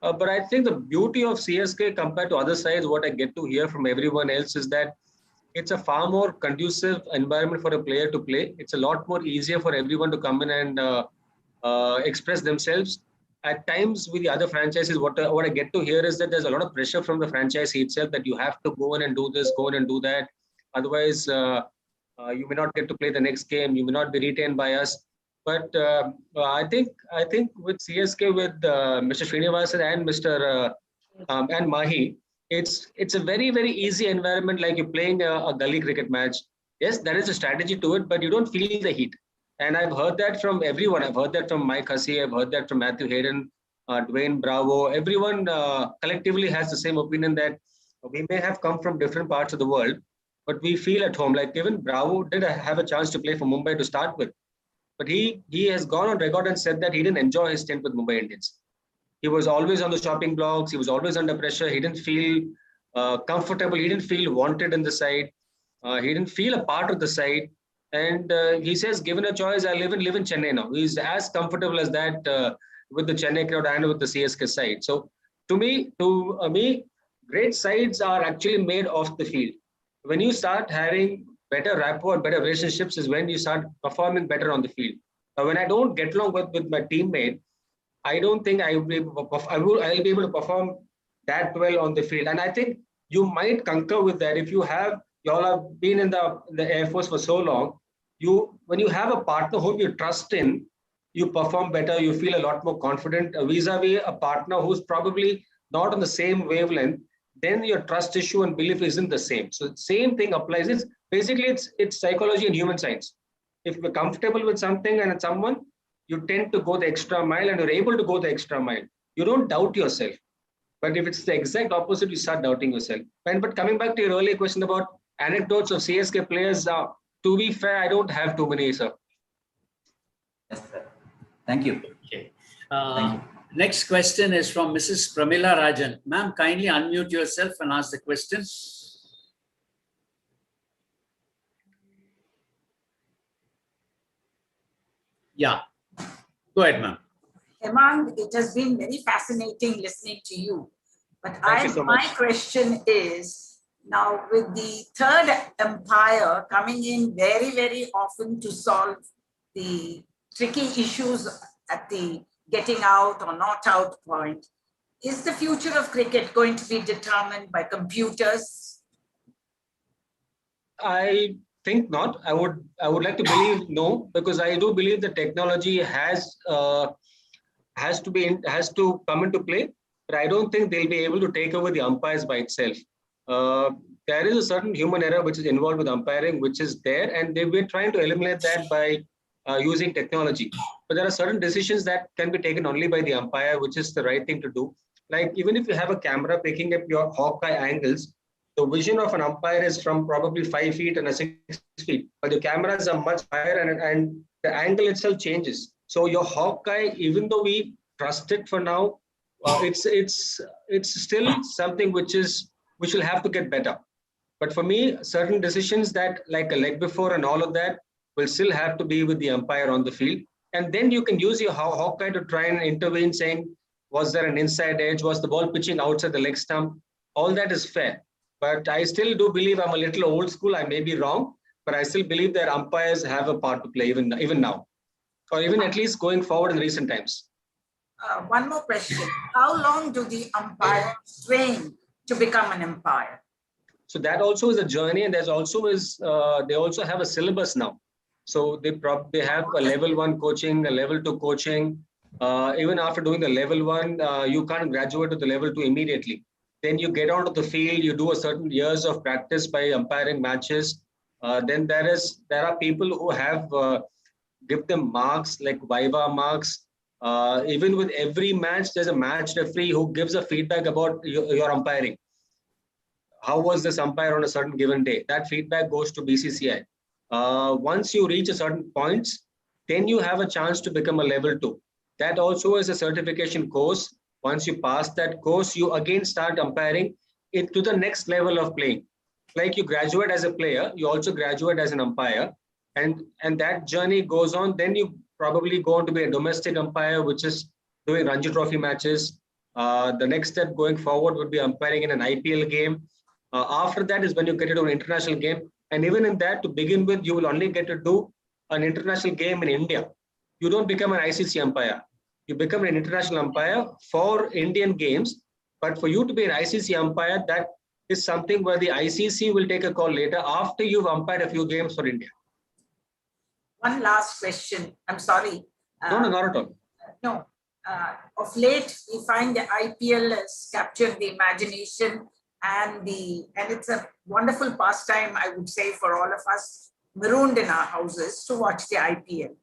But I think the beauty of CSK compared to other sides, what I get to hear from everyone else is that it's a far more conducive environment for a player to play. It's a lot more easier for everyone to come in and express themselves. At times with the other franchises, what I get to hear is that there's a lot of pressure from the franchise itself that you have to go in and do this, go in and do that. Otherwise, you may not get to play the next game. You may not be retained by us. But I think with CSK, with Mr. Srinivasan and Mr. And Mahi, it's a very, very easy environment, like you're playing a gully cricket match. Yes, there is a strategy to it, but you don't feel the heat. And I've heard that from everyone. I've heard that from Mike Hussey. I've heard that from Matthew Hayden, Dwayne Bravo. Everyone collectively has the same opinion that we may have come from different parts of the world, but we feel at home. Like even Bravo did have a chance to play for Mumbai to start with. But he has gone on record and said that he didn't enjoy his stint with Mumbai Indians. He was always on the shopping blocks. He was always under pressure. He didn't feel comfortable. He didn't feel wanted in the side. He didn't feel a part of the side. And he says, given a choice, I live in Chennai now. He's as comfortable as that with the Chennai crowd and with the CSK side. So to me, great sides are actually made off the field. When you start having better rapport, better relationships is when you start performing better on the field. When I don't get along with my teammate, I don't think I'll be able to perform that well on the field. And I think you might concur with that. If you have been in the Air Force for so long, when you have a partner whom you trust in, you perform better, you feel a lot more confident vis-a-vis a partner who's probably not on the same wavelength, then your trust issue and belief isn't the same. So the same thing applies. It's psychology and human science. If you're comfortable with something and someone, you tend to go the extra mile and you're able to go the extra mile. You don't doubt yourself. But if it's the exact opposite, you start doubting yourself. But coming back to your earlier question about anecdotes of CSK players, to be fair, I don't have too many, sir. Yes, sir. Thank you. Okay. Thank you. Next question is from Mrs. Pramila Rajan. Ma'am, kindly unmute yourself and ask the question. Yeah. Go ahead, ma'am. Hemang, it has been very fascinating listening to you. But my question is, now with the third umpire coming in very, very often to solve the tricky issues at the getting out or not out point, is the future of cricket going to be determined by computers? I think not. I would like to believe no, because I do believe the technology has to come into play, but I don't think they'll be able to take over the umpires by itself. There is a certain human error which is involved with umpiring, which is there, and they've been trying to eliminate that by using technology. But there are certain decisions that can be taken only by the umpire, which is the right thing to do. Like even if you have a camera picking up your hawk eye angles, the vision of an umpire is from probably 5 feet and 6 feet, but the cameras are much higher and the angle itself changes. So your hawk eye, even though we trust it for now, it's still something which will have to get better. But for me, certain decisions that like a leg before and all of that will still have to be with the umpire on the field. And then you can use your hawk eye to try and intervene, saying, was there an inside edge? Was the ball pitching outside the leg stump? All that is fair. But I still do believe, I'm a little old school, I may be wrong, but I still believe that umpires have a part to play even now, or even at least going forward in recent times. One more question. How long do the umpires train to become an umpire? So that also is a journey, and they also have a syllabus now. So they have a level 1 coaching, a level 2 coaching. Even after doing the level 1, you can't graduate to the level 2 immediately. then you get onto the field, you do a certain years of practice by umpiring matches. Then there are people who have give them marks like Viva marks. Even with every match, there's a match referee who gives a feedback about your umpiring. How was this umpire on a certain given day? That feedback goes to BCCI. Once you reach a certain points, then you have a chance to become a level 2. That also is a certification course. Once you pass that course, you again start umpiring it to the next level of playing. Like you graduate as a player, you also graduate as an umpire, and that journey goes on. Then you probably go on to be a domestic umpire, which is doing Ranji Trophy matches. The next step going forward would be umpiring in an IPL game. After that is when you get into an international game. And even in that, to begin with, you will only get to do an international game in India. You don't become an ICC umpire. You become an international umpire for Indian games. But for you to be an ICC umpire, that is something where the ICC will take a call later after you've umpired a few games for India. One last question. I'm sorry. No, not at all. No. Of late, we find the IPL has captured the imagination and it's a wonderful pastime, I would say, for all of us marooned in our houses to watch the IPL.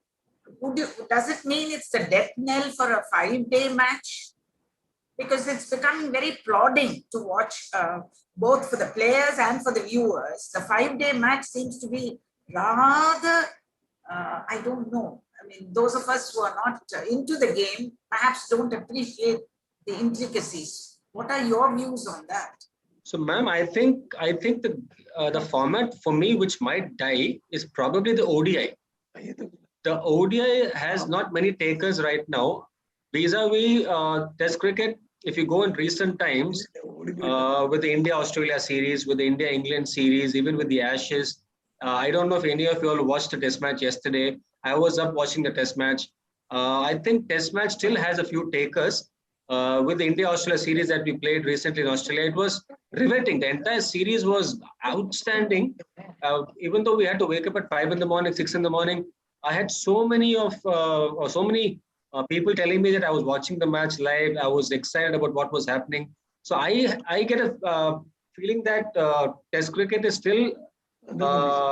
Does it mean it's the death knell for a 5-day match? Because it's becoming very plodding to watch both for the players and for the viewers. The 5-day match seems to be rather, I don't know. I mean, those of us who are not into the game perhaps don't appreciate the intricacies. What are your views on that? So, ma'am, I think the format for me which might die is probably the ODI. The ODI has not many takers right now. Vis-a-vis Test cricket, if you go in recent times with the India-Australia series, with the India-England series, even with the Ashes, I don't know if any of you all watched the Test match yesterday. I was up watching the Test match. I think Test match still has a few takers. With the India-Australia series that we played recently in Australia, it was riveting. The entire series was outstanding. Even though we had to wake up at 5 in the morning, 6 in the morning, I had so many people telling me that I was watching the match live. I was excited about what was happening. So I get a feeling that Test cricket is still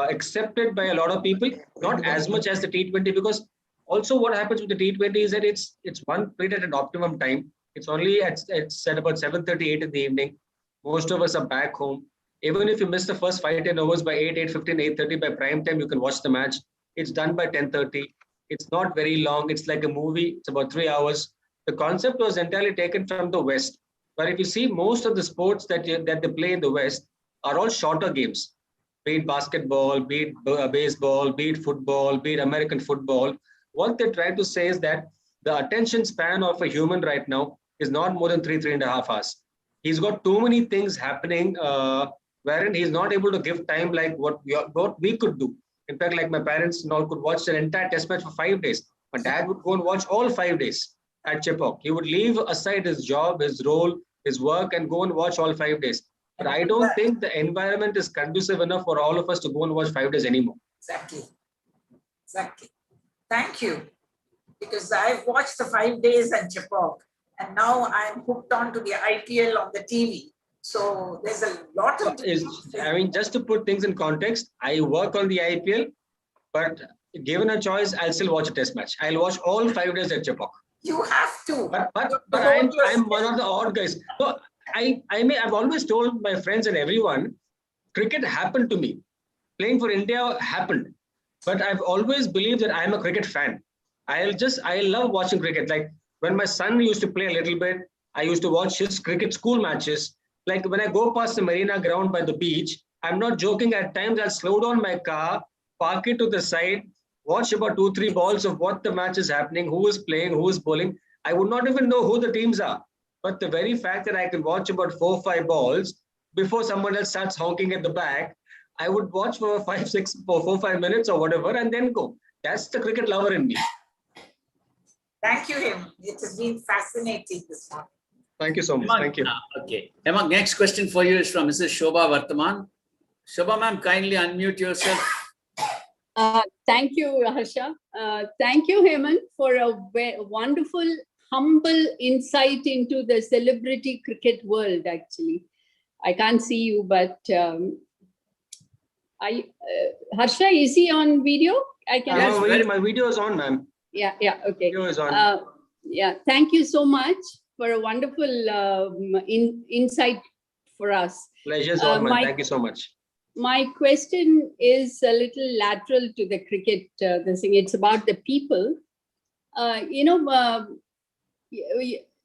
accepted by a lot of people, not as much as the T20, because also what happens with the T20 is that it's one played at an optimum time. It's only at about 7:38 in the evening. Most of us are back home. Even if you miss the first 5-10 overs by 8, 8:15, 8:30 by prime time, you can watch the match. It's done by 10:30. It's not very long. It's like a movie. It's about 3 hours. The concept was entirely taken from the West. But if you see, most of the sports that they play in the West are all shorter games. Be it basketball, be it baseball, be it football, be it American football. What they try to say is that the attention span of a human right now is not more than 3.5 hours. He's got too many things happening wherein he's not able to give time like what we could do. In fact, like my parents now could watch an entire Test match for 5 days. My dad would go and watch all 5 days at Chepauk. He would leave aside his job, his role, his work, and go and watch all 5 days. But I don't think the environment is conducive enough for all of us to go and watch 5 days anymore. Exactly. Thank you. Because I've watched the 5 days at Chepauk, and now I'm hooked on to the IPL on the TV. So there's a lot of... I mean, just to put things in context, I work on the IPL, but given a choice, I'll still watch a Test match. I'll watch all 5 days at Chepauk. You have to. But I'm one of the odd guys. So I've always told my friends and everyone, cricket happened to me. Playing for India happened. But I've always believed that I'm a cricket fan. I love watching cricket. Like when my son used to play a little bit, I used to watch his cricket school matches. Like when I go past the Marina ground by the beach, I'm not joking. At times I'll slow down my car, park it to the side, watch about 2-3 balls of what the match is happening, who is playing, who is bowling. I would not even know who the teams are. But the very fact that I can watch about 4-5 balls before someone else starts honking at the back, I would watch for 4-5 minutes or whatever and then go. That's the cricket lover in me. Thank you, Hemang. It has been fascinating this morning. Thank you so much. Thank you. Okay. Hemang, next question for you is from Mrs. Shobha Vartaman. Shobha ma'am, kindly unmute yourself. Thank you, Harsha. Thank you, Hemang, for a wonderful humble insight into the celebrity cricket world, actually. I can't see you, but Harsha, is he on video? I can. My video is on, ma'am. Yeah, okay. Video is on. Yeah, thank you so much for a wonderful insight for us. Pleasure's all mine. Thank you so much. My question is a little lateral to the cricket thing. It's about the people.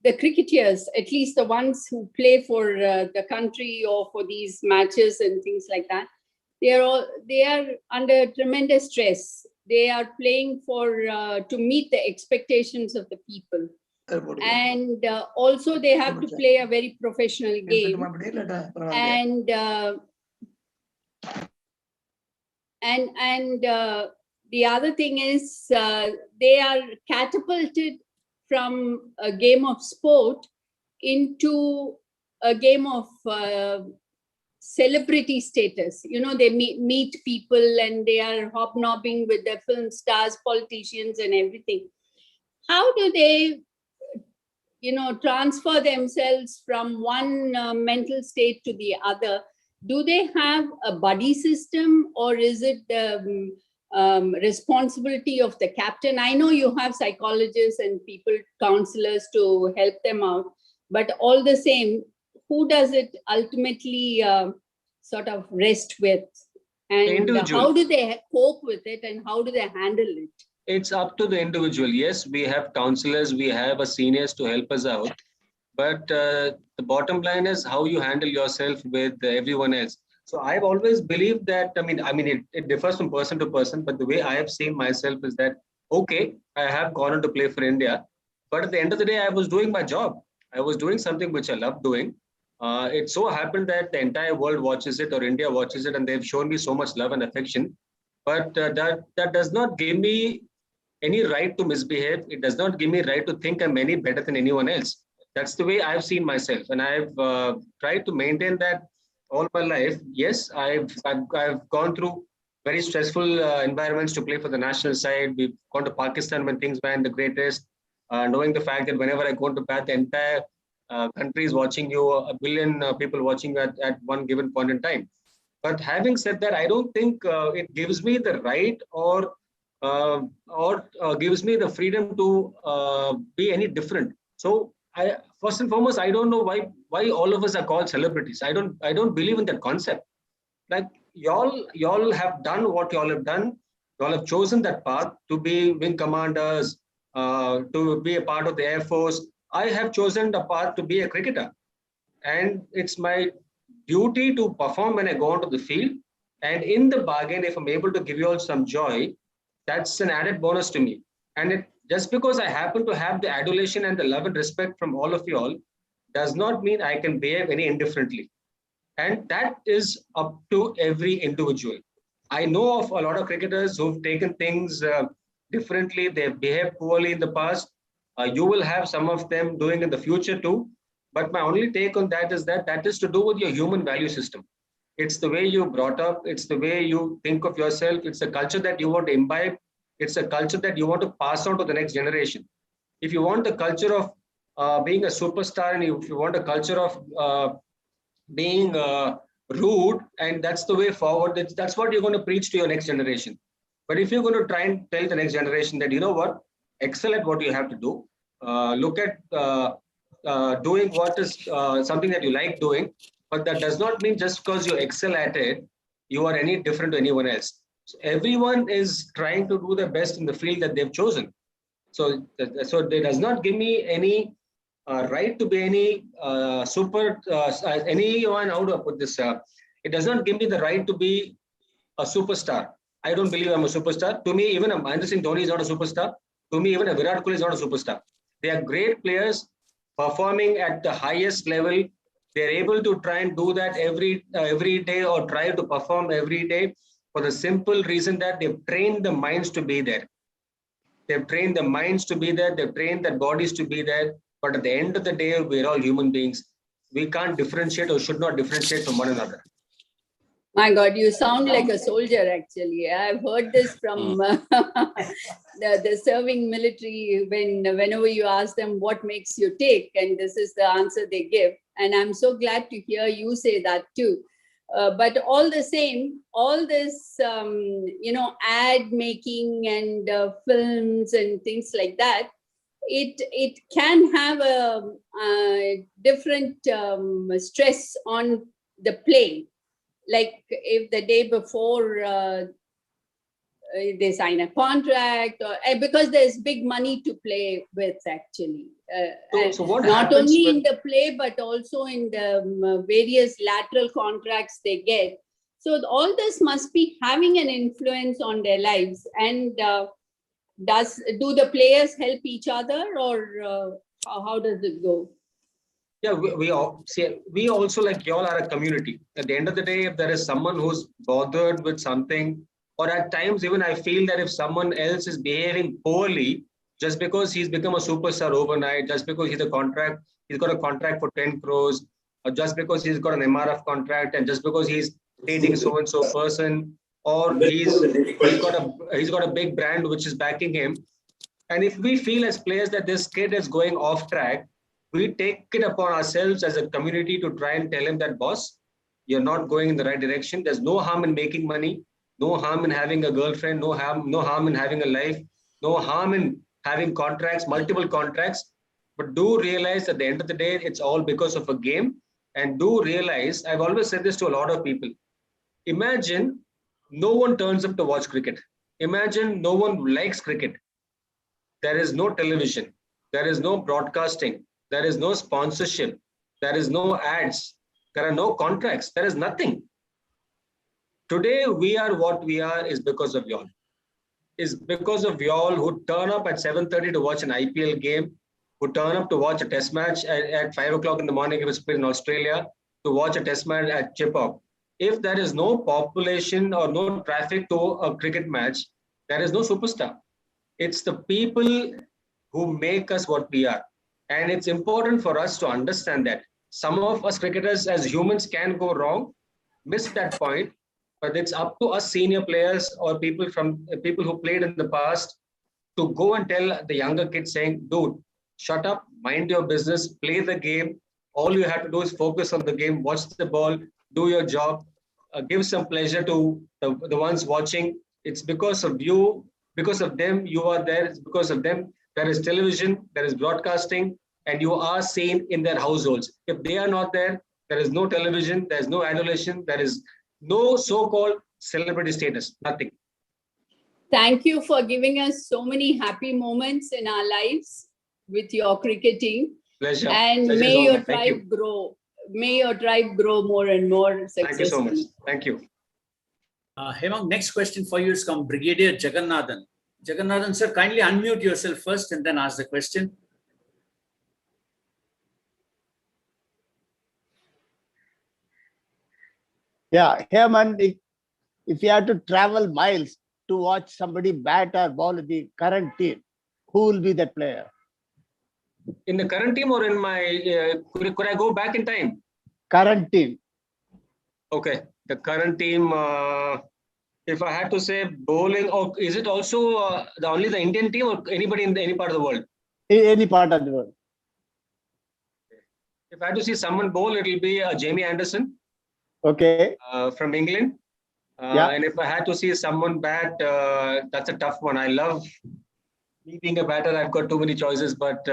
The cricketers, at least the ones who play for the country or for these matches and things like that, they are under tremendous stress. They are playing to meet the expectations of the people. And also they have to play a very professional game. And the other thing is they are catapulted from a game of sport into a game of celebrity status. They meet people and they are hobnobbing with the film stars, politicians and everything. How do they transfer themselves from one mental state to the other? Do they have a buddy system, or is it the responsibility of the captain? I know you have psychologists and counselors to help them out, but all the same, who does it ultimately sort of rest with? And how do they cope with it, and how do they handle it? It's up to the individual. Yes, we have counselors, we have seniors to help us out. But the bottom line is how you handle yourself with everyone else. So I've always believed that, it differs from person to person, but the way I have seen myself is that, okay, I have gone on to play for India, but at the end of the day, I was doing my job. I was doing something which I love doing. It so happened that the entire world watches it, or India watches it, and they've shown me so much love and affection. But that does not give me any right to misbehave. It does not give me right to think I'm any better than anyone else. That's the way I've seen myself, and I've tried to maintain that all my life. Yes, I've gone through very stressful environments to play for the national side. We've gone to Pakistan when things weren't the greatest, knowing the fact that whenever I go to bat, the entire country is watching you, a billion people watching you at one given point in time. But having said that, I don't think it gives me the right or gives me the freedom to be any different. So first and foremost, I don't know why all of us are called celebrities. I don't believe in that concept. Like y'all have done what y'all have done. Y'all have chosen that path to be wing commanders, to be a part of the Air Force. I have chosen the path to be a cricketer, and it's my duty to perform when I go onto the field. And in the bargain, if I'm able to give you all some joy, that's an added bonus to me. And just because I happen to have the adulation and the love and respect from all of you all does not mean I can behave any indifferently. And that is up to every individual. I know of a lot of cricketers who've taken things differently. They've behaved poorly in the past. You will have some of them doing in the future too. But my only take on that is that is to do with your human value system. It's the way you brought up. It's the way you think of yourself. It's the culture that you want to imbibe. It's a culture that you want to pass on to the next generation. If you want the culture of being a superstar, and if you want a culture of being rude, and that's the way forward, that's what you're going to preach to your next generation. But if you're going to try and tell the next generation that, you know what, excel at what you have to do, look at doing what is something that you like doing, but that does not mean just because you excel at it, you are any different to anyone else. So everyone is trying to do their best in the field that they've chosen. So it does not give me any right to be any anyone, how do I put this? It does not give me the right to be a superstar. I don't believe I'm a superstar. To me, even a Mahendra Singh Dhoni is not a superstar. To me, even a Virat Kohli is not a superstar. They are great players performing at the highest level. They're able to try and do that every day, or try to perform every day, for the simple reason that they've trained the minds to be there. They've trained the minds to be there. They've trained their bodies to be there. But at the end of the day, we're all human beings. We can't differentiate, or should not differentiate from one another. My God, you sound like a soldier, actually. I've heard this from the serving military whenever you ask them what makes you tick, and this is the answer they give. And I'm so glad to hear you say that too. But all the same, all this, ad making and films and things like that, it can have a different stress on the play. Like if the day before they sign a contract, or because there's big money to play with, actually. So what not happens only when- in the play, but also in the various lateral contracts they get. So all this must be having an influence on their lives. And do the players help each other, or how does it go? Yeah, we also, like y'all, are a community. At the end of the day, if there is someone who's bothered with something, or at times even I feel that if someone else is behaving poorly, just because he's become a superstar overnight, just because he's got a contract for 10 crores, or just because he's got an MRF contract, and just because he's dating so-and-so person, or he's got a big brand which is backing him. And if we feel as players that this kid is going off track, we take it upon ourselves as a community to try and tell him that, boss, you're not going in the right direction. There's no harm in making money, no harm in having a girlfriend, no harm in having a life, no harm in having contracts, multiple contracts. But do realize at the end of the day, it's all because of a game. And do realize, I've always said this to a lot of people. Imagine no one turns up to watch cricket. Imagine no one likes cricket. There is no television. There is no broadcasting. There is no sponsorship. There is no ads. There are no contracts. There is nothing. Today, we are what we are is because of y'all. Is because of y'all who turn up at 7:30 to watch an IPL game, who turn up to watch a test match at 5 o'clock in the morning if it's played in Australia, to watch a test match at Chip-Up. If there is no population or no traffic to a cricket match, there is no superstar. It's the people who make us what we are. And it's important for us to understand that some of us cricketers as humans can go wrong, miss that point, but it's up to us senior players or people who played in the past to go and tell the younger kids saying, dude, shut up, mind your business, play the game. All you have to do is focus on the game, watch the ball, do your job, give some pleasure to the ones watching. It's because of you, because of them, you are there. It's because of them. There is television, there is broadcasting, and you are seen in their households. If they are not there, there is no television, there is no adulation, there is no so-called celebrity status, nothing. Thank you for giving us so many happy moments in our lives with your cricketing. Pleasure. And Pleasure may your Thank tribe you. grow. May your tribe grow more and more successfully. Thank you so much. Thank you. Hemang, next question for you is from Brigadier Jagannathan. Jagannathan, sir, kindly unmute yourself first and then ask the question. Yeah, Hemang, if you have to travel miles to watch somebody bat or ball in the current team, who will be that player? In the current team or in my, could I go back in time? Current team. Okay, the current team, if I had to say bowling, or is it also only the Indian team or anybody in any part of the world? Any part of the world. If I had to see someone bowl, it will be Jamie Anderson. Okay. From England. Yeah. And if I had to see someone bat, that's a tough one. I love me being a batter. I've got too many choices, but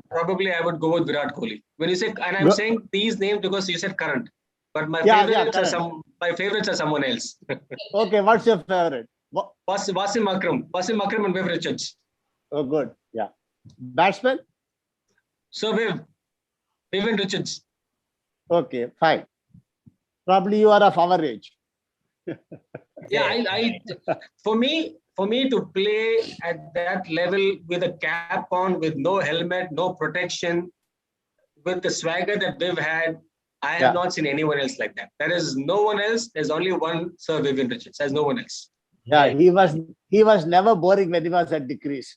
probably I would go with Virat Kohli. When you say, and I'm saying these names because you said current, but my favorites are someone else. Okay, what's your favorite? Wasim Akram and Viv Richards. Oh, good. Yeah. Batsman? So Vivian Richards. Okay, fine. Probably you are of our age. Yeah, for me to play at that level with a cap on, with no helmet, no protection, with the swagger that Viv had, I have not seen anyone else like that. There is no one else. There's only one Sir Vivian Richards. There's no one else. Yeah, he was never boring when he was at the crease.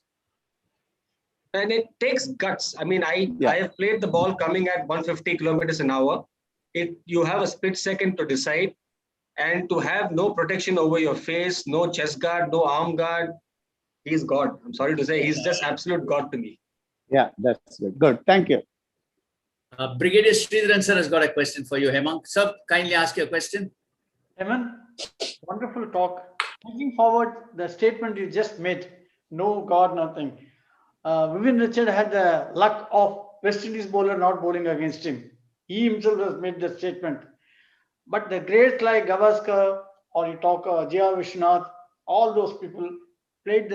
And it takes guts. I mean, I have played the ball coming at 150 kilometers an hour. You have a split second to decide. and to have no protection over your face, no chest guard, no arm guard. He's God. I'm sorry to say, he's just absolute God to me. Yeah, that's good. Good. Thank you. Brigadier Sridharan sir has got a question for you, Hemang. Sir, kindly ask your question. Hemang, wonderful talk. Looking forward, the statement you just made, no God, nothing. Vivian Richard had the luck of West Indies bowler not bowling against him. He himself has made the statement. But the greats like Gavaskar, or you talk J.R. Vishnath, all those people played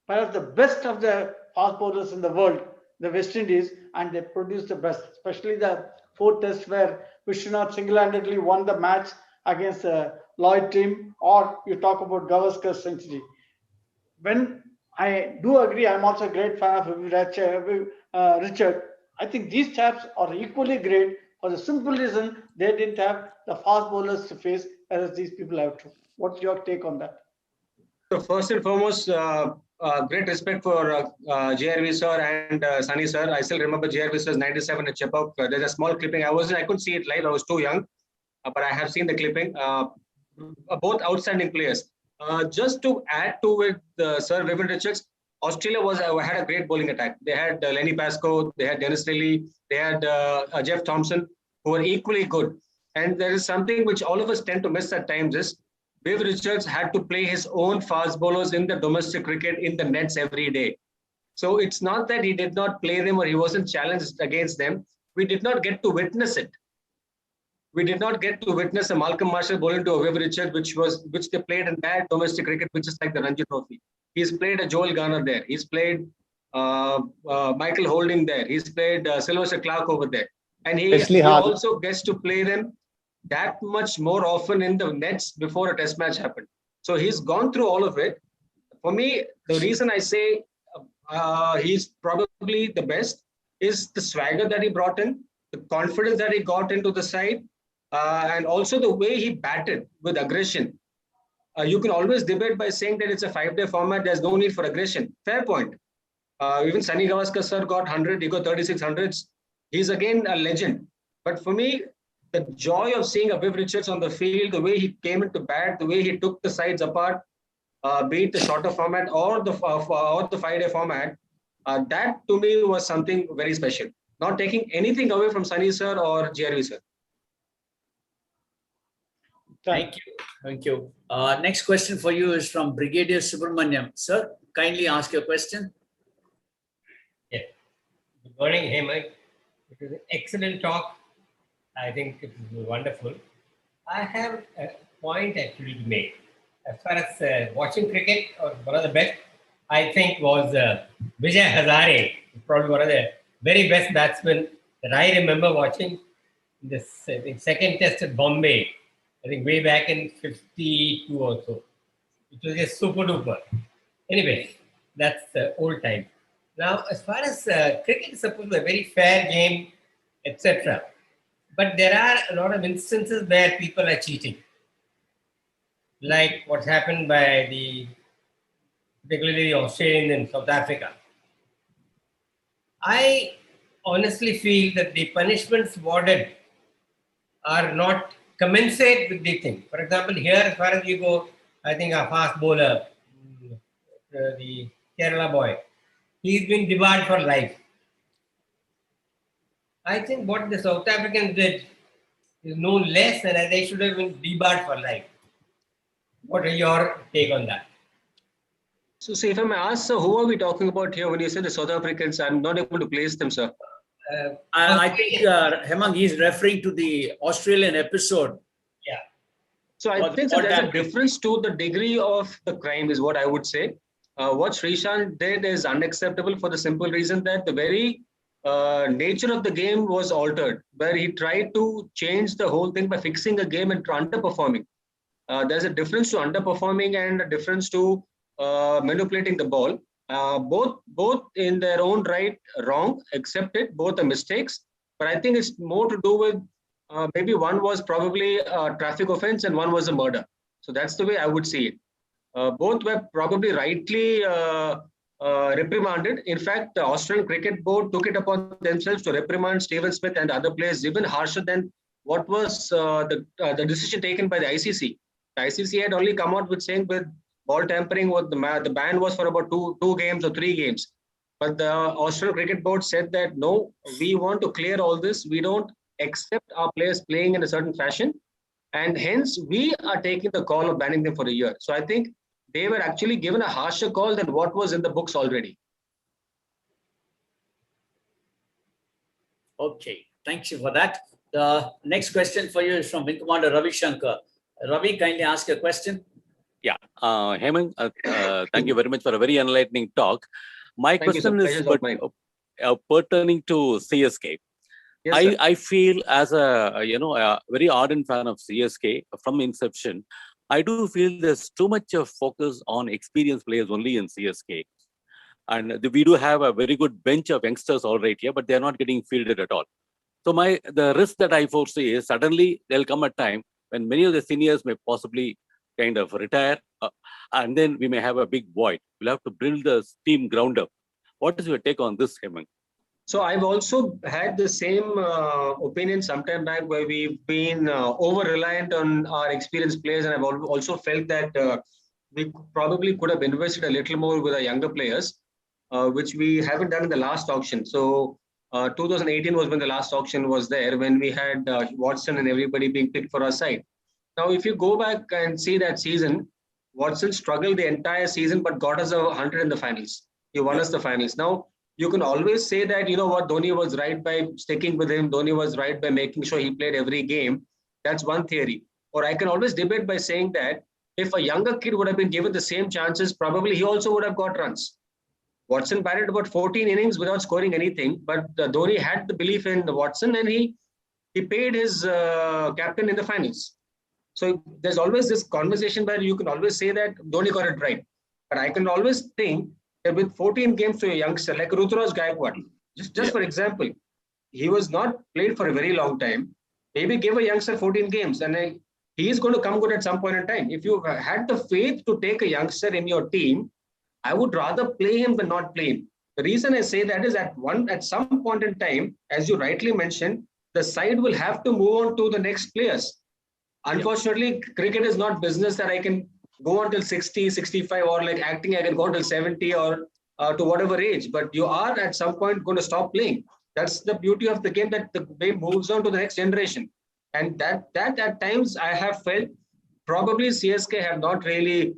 perhaps the best of the fast bowlers in the world, the West Indies, and they produced the best, especially the 4 tests where Vishnath single-handedly won the match against the Lloyd team, or you talk about Gavaskar's century. When I do agree, I'm also a great fan of Richard. I think these chaps are equally great for the simple reason they didn't have the fast bowlers to face, whereas these people have to. What's your take on that? So first and foremost, great respect for JRV sir and Sunny sir. I still remember JRV sir's 97 at Chepauk. There's a small clipping. I couldn't see it live. I was too young, but I have seen the clipping. Both outstanding players. Just to add to it, Sir Vivian Richards, Australia had a great bowling attack. They had Lenny Pascoe, they had Dennis Lilly, they had Jeff Thompson, who were equally good. And there is something which all of us tend to miss at times is Viv Richards had to play his own fast bowlers in the domestic cricket in the nets every day. So it's not that he did not play them or he wasn't challenged against them. We did not get to witness it. We did not get to witness a Malcolm Marshall bowling to a Viv Richards, which they played in bad domestic cricket, which is like the Ranji Trophy. He's played a Joel Garner there. He's played Michael Holding there. He's played Sylvester Clarke over there. And he also gets to play them that much more often in the nets before a test match happened. So he's gone through all of it. For me, the reason I say he's probably the best is the swagger that he brought in, the confidence that he got into the side, and also the way he batted with aggression. You can always debate by saying that it's a 5-day format. There's no need for aggression. Fair point. Even Sunny Gavaskar sir got 100. He got 36 hundreds. He's again a legend. But for me, the joy of seeing a Viv Richards on the field, the way he came into bat, the way he took the sides apart, be it the shorter format or the 5-day format, that to me was something very special. Not taking anything away from Sunny sir or JRV sir. Thank you. Thank you. Next question for you is from Brigadier Subramaniam. Sir, kindly ask your question. Yeah. Good morning, Hemang. It was an excellent talk. I think it was wonderful. I have a point actually to make. As far as watching cricket, or one of the best, I think was Vijay Hazare, probably one of the very best batsmen that I remember watching. This, I think, second test at Bombay, I think way back in 52 or so. It was just super duper. Anyway, that's old time. Now, as far as cricket is supposed to be a very fair game, etc. But there are a lot of instances where people are cheating. Like what's happened by particularly Australians in South Africa. I honestly feel that the punishments awarded are not commensurate with the thing. For example, here, as far as you go, I think our fast bowler, the Kerala boy, he's been debarred for life. I think what the South Africans did is no less than that they should have been debarred for life. What are your take on that? So, say if I may ask, sir, who are we talking about here when you say the South Africans? I'm not able to place them, sir. I think, Hemang, he's referring to the Australian episode. Yeah. So I think there's a difference to the degree of the crime is what I would say. What Srishant did is unacceptable for the simple reason that the very nature of the game was altered, where he tried to change the whole thing by fixing a game and underperforming. There's a difference to underperforming and a difference to manipulating the ball. Both in their own right, wrong, accepted, both are mistakes. But I think it's more to do with maybe one was probably a traffic offense and one was a murder. So that's the way I would see it. Both were probably rightly reprimanded. In fact, the Australian Cricket Board took it upon themselves to reprimand Stephen Smith and other players even harsher than what was the decision taken by the ICC. The ICC had only come out with saying with ball tampering, what the ban was for about two games or 3 games. But the Australian Cricket Board said that, no, we want to clear all this. We don't accept our players playing in a certain fashion. And hence, we are taking the call of banning them for a year. So I think they were actually given a harsher call than what was in the books already. Okay, thank you for that. The next question for you is from Wing Commander Ravi Shankar. Ravi, kindly ask your question. Yeah, Hemang, thank you very much for a very enlightening talk. My question is pertaining to CSK. Yes, I feel as a very ardent fan of CSK from inception, I do feel there's too much of focus on experienced players only in CSK. And we do have a very good bench of youngsters all right here, but they're not getting fielded at all. So the risk that I foresee is suddenly there'll come a time when many of the seniors may possibly kind of retire, and then we may have a big void. We'll have to build the team ground up. What is your take on this, Hemang? So I've also had the same opinion sometime back, where we've been over-reliant on our experienced players, and I've also felt that we probably could have invested a little more with our younger players, which we haven't done in the last auction. So 2018 was when the last auction was there, when we had Watson and everybody being picked for our side. Now, if you go back and see that season, Watson struggled the entire season, but got us 100 in the finals. He won us the finals. Now, you can always say that, you know what, Dhoni was right by sticking with him. Dhoni was right by making sure he played every game. That's one theory. Or I can always debate by saying that if a younger kid would have been given the same chances, probably he also would have got runs. Watson batted about 14 innings without scoring anything, but Dhoni had the belief in Watson, and he paid his captain in the finals. So there's always this conversation where you can always say that Dhoni got it right. But I can always think that with 14 games to a youngster, like Ruturaj Gaikwad, just for example, he was not played for a very long time. Maybe give a youngster 14 games, and he is going to come good at some point in time. If you had the faith to take a youngster in your team, I would rather play him than not play him. The reason I say that is at some point in time, as you rightly mentioned, the side will have to move on to the next players. Unfortunately, cricket is not business that I can go until 60, 65, or like acting, I can go until 70 or to whatever age. But you are at some point going to stop playing. That's the beauty of the game, that the game moves on to the next generation. And that at times I have felt probably CSK have not really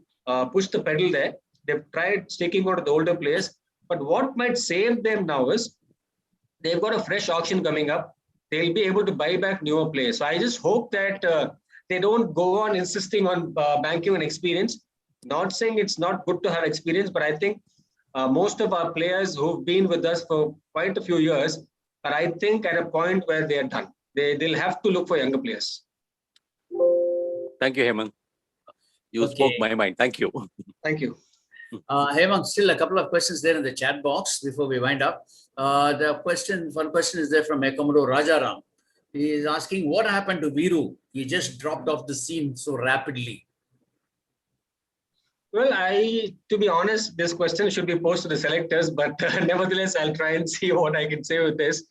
pushed the pedal there. They've tried sticking out to the older players. But what might save them now is they've got a fresh auction coming up. They'll be able to buy back newer players. So I just hope that they don't go on insisting on banking on experience. Not saying it's not good to have experience, but I think most of our players who've been with us for quite a few years are, I think, at a point where they are done. They'll have to look for younger players. Thank you, Hemang. You spoke my mind. Thank you. Thank you. Hemang, still a couple of questions there in the chat box before we wind up. One question is there from Commodore Rajaram. He is asking, what happened to Viru? He just dropped off the scene so rapidly. Well, to be honest, this question should be posed to the selectors, but nevertheless, I'll try and see what I can say with this.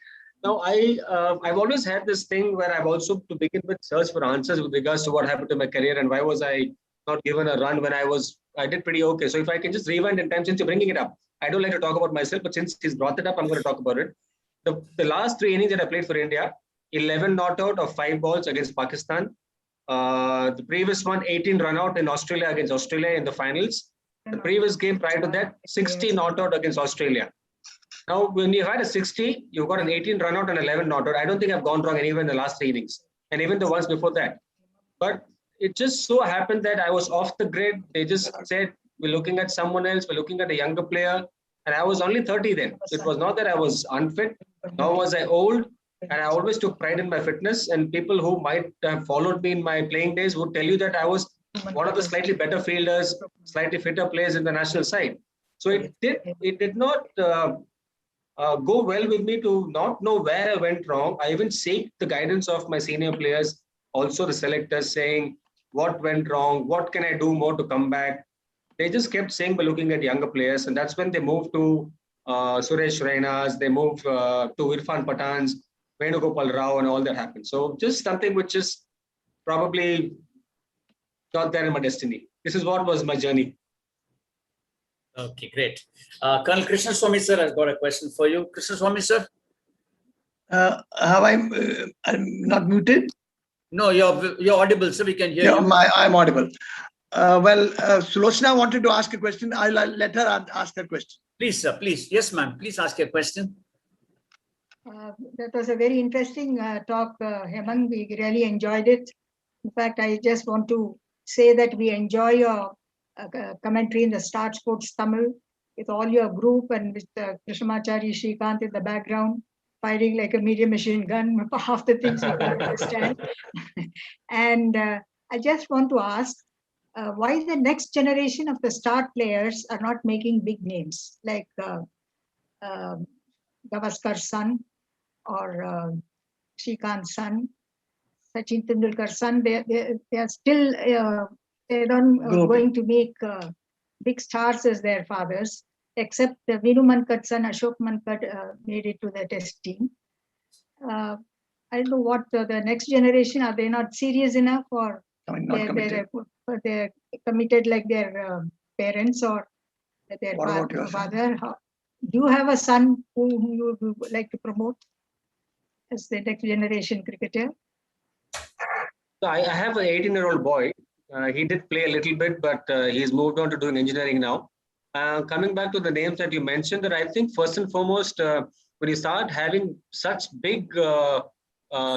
Now, I've always had this thing where I've also, to begin with, searched for answers with regards to what happened to my career and why was I not given a run when I did pretty okay. So if I can just rewind in time, since you're bringing it up, I don't like to talk about myself, but since he's brought it up, I'm going to talk about it. The last 3 innings that I played for India, 11 not out of 5 balls against Pakistan. The previous one, 18 run out in Australia against Australia in the finals. The previous game prior to that, 60 not out against Australia. Now, when you had a 60, you've got an 18 run out and 11 not out. I don't think I've gone wrong anywhere in the last 3 innings, and even the ones before that. But it just so happened that I was off the grid. They just said, we're looking at someone else, we're looking at a younger player. And I was only 30 then. It was not that I was unfit, nor was I old. And I always took pride in my fitness. And people who might have followed me in my playing days would tell you that I was one of the slightly better fielders, slightly fitter players in the national side. So it did not go well with me to not know where I went wrong. I even sought the guidance of my senior players, also the selectors, saying, what went wrong? What can I do more to come back? They just kept saying, we're looking at younger players. And that's when they moved to Suresh Rainas, they moved to Irfan Pathan's. Venugopal Rao and all that happened. So just something which is probably not there in my destiny. This is what was my journey. Okay, great. Colonel Krishnaswamy sir has got a question for you. Krishnaswamy sir? I'm not muted? No, you're audible, sir. We can hear you. I'm audible. Sulochana wanted to ask a question. I'll let her ask her question. Please, sir. Please. Yes, ma'am. Please ask your question. That was a very interesting talk, Hemang. We really enjoyed it. In fact, I just want to say that we enjoy your commentary in the Star Sports Tamil with all your group and with Krishnamachari Srikanth in the background, firing like a medium machine gun, half the things we don't understand. And I just want to ask, why the next generation of the star players are not making big names like Gavaskar's son or Srikanth's son, Sachin Tendulkar's son. They are still they're not going to make big stars as their fathers, except Vinu Mankad's son Ashok Mankad made it to the test team. I don't know what the next generation, are they not serious enough, or they're committed like their parents or their father? Do you have a son whom you would like to promote as the next generation cricketer? So I have an 18-year-old boy. He did play a little bit, but he's moved on to doing engineering now. Coming back to the names that you mentioned, that I think first and foremost, when you start having such big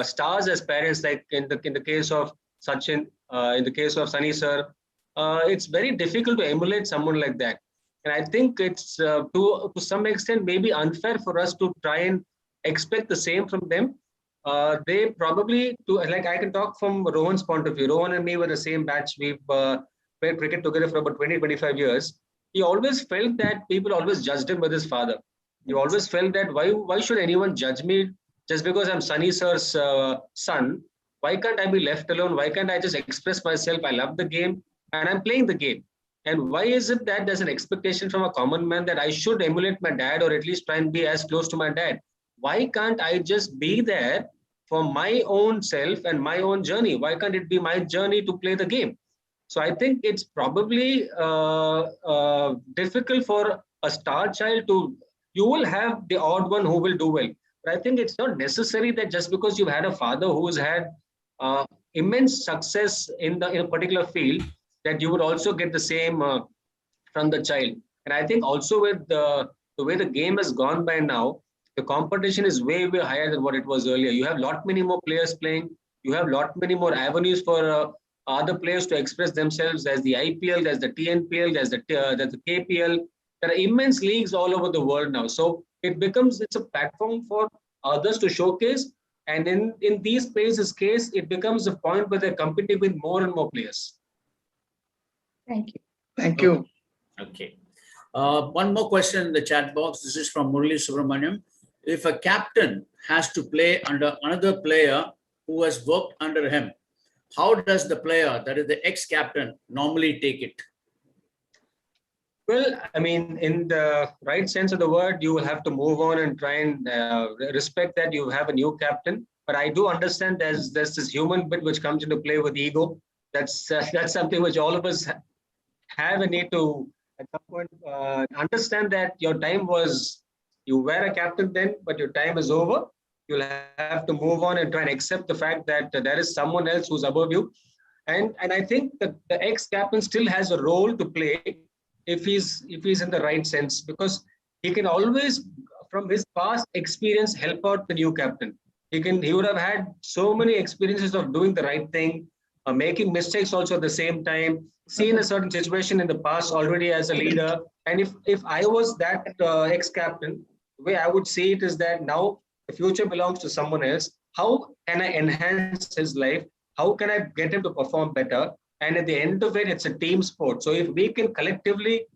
stars as parents, like in the case of Sachin, in the case of Sunny sir, it's very difficult to emulate someone like that. And I think it's to some extent maybe unfair for us to try and expect the same from them. They probably, like I can talk from Rohan's point of view. Rohan and me were the same batch. We've played cricket together for about 20-25 years. He always felt that people always judged him with his father. He always felt that why should anyone judge me just because I'm Sunny sir's son? Why can't I be left alone? Why can't I just express myself? I love the game and I'm playing the game. And why is it that there's an expectation from a common man that I should emulate my dad or at least try and be as close to my dad? Why can't I just be there for my own self and my own journey? Why can't it be my journey to play the game? So I think it's probably difficult for a star child to, you will have the odd one who will do well. But I think it's not necessary that just because you've had a father who's had immense success in a particular field, that you would also get the same from the child. And I think also with the way the game has gone by now, the competition is way, way higher than what it was earlier. You have a lot many more players playing. You have a lot many more avenues for other players to express themselves. There's the IPL, there's the TNPL, there's the KPL. There are immense leagues all over the world now. So it's a platform for others to showcase. And in these places case, it becomes a point where they're competing with more and more players. Thank you. Thank you. Okay. One more question in the chat box. This is from Murali Subramaniam. If a captain has to play under another player who has worked under him, how does the player, that is the ex-captain, normally take it? Well, I mean, in the right sense of the word, you will have to move on and try and respect that you have a new captain. But I do understand there's this human bit which comes into play with ego. That's something which all of us have a need to, at some point, understand that your time was, you were a captain then, but your time is over. You'll have to move on and try and accept the fact that there is someone else who's above you. And I think that the ex-captain still has a role to play if he's in the right sense, because he can always, from his past experience, help out the new captain. He would have had so many experiences of doing the right thing, making mistakes also at the same time, seen a certain situation in the past already as a leader. And if I was that ex-captain, the way I would see it is that now the future belongs to someone else. How can I enhance his life? How can I get him to perform better? And at the end of it, it's a team sport. So if we can collectively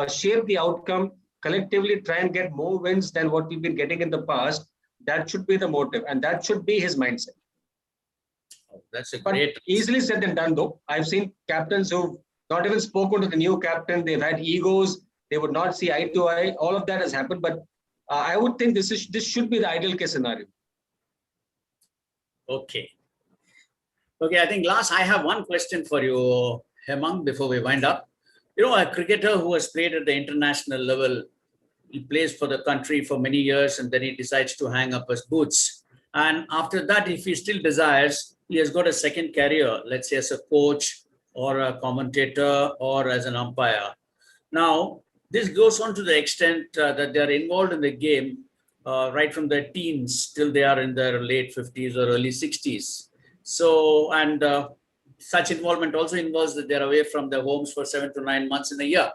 shape the outcome, collectively try and get more wins than what we've been getting in the past, that should be the motive. And that should be his mindset. That's a great. But easily said than done, though. I've seen captains who've not even spoken to the new captain. They've had egos. They would not see eye to eye. All of that has happened. But I would think this should be the ideal case scenario. Okay. Okay, I think last I have one question for you, Hemang, before we wind up. You know, a cricketer who has played at the international level, he plays for the country for many years and then he decides to hang up his boots. And after that, if he still desires, he has got a second career, let's say as a coach or a commentator or as an umpire. Now, this goes on to the extent that they are involved in the game right from their teens till they are in their late 50s or early 60s. So, and such involvement also involves that they're away from their homes for 7 to 9 months in a year.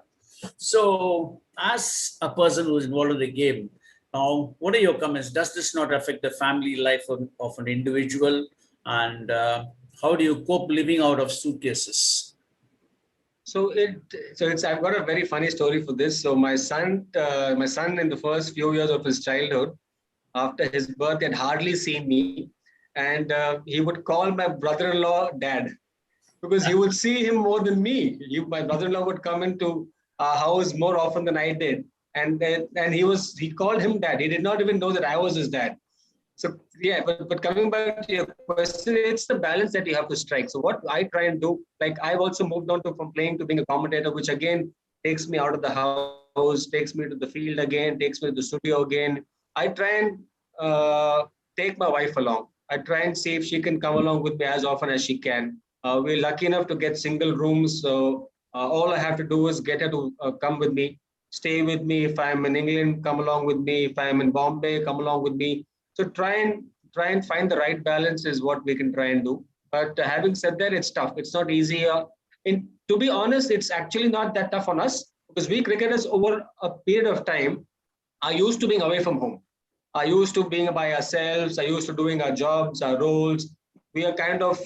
So, as a person who is involved in the game, now, what are your comments? Does this not affect the family life of an individual? And how do you cope living out of suitcases? So I've got a very funny story for this. So my son in the first few years of his childhood, after his birth, had hardly seen me, and he would call my brother-in-law dad, because he would see him more than me. My brother-in-law would come into our house more often than I did, and he called him dad. He did not even know that I was his dad. So yeah, but coming back to your question, it's the balance that you have to strike. So what I try and do, like I've also moved on from playing to being a commentator, which again takes me out of the house, takes me to the field again, takes me to the studio again. I try and take my wife along. I try and see if she can come along with me as often as she can. We're lucky enough to get single rooms, so all I have to do is get her to come with me, stay with me. If I'm in England, come along with me. If I'm in Bombay, come along with me. So try and find the right balance is what we can try and do. But having said that, it's tough. It's not easy. To be honest, it's actually not that tough on us, because we cricketers over a period of time are used to being away from home. Are used to being by ourselves. Are used to doing our jobs, our roles. We are kind of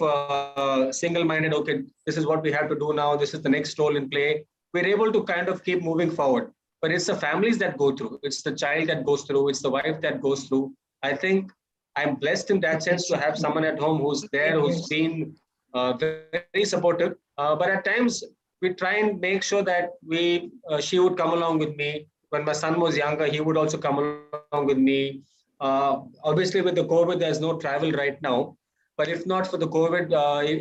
single-minded. Okay, this is what we have to do now. This is the next role in play. We're able to kind of keep moving forward. But it's the families that go through. It's the child that goes through. It's the wife that goes through. I think I'm blessed in that sense to have someone at home who's there, who's been very supportive. But at times we try and make sure that she would come along with me. When my son was younger, he would also come along with me. Obviously, with the COVID, there's no travel right now. But if not for the COVID,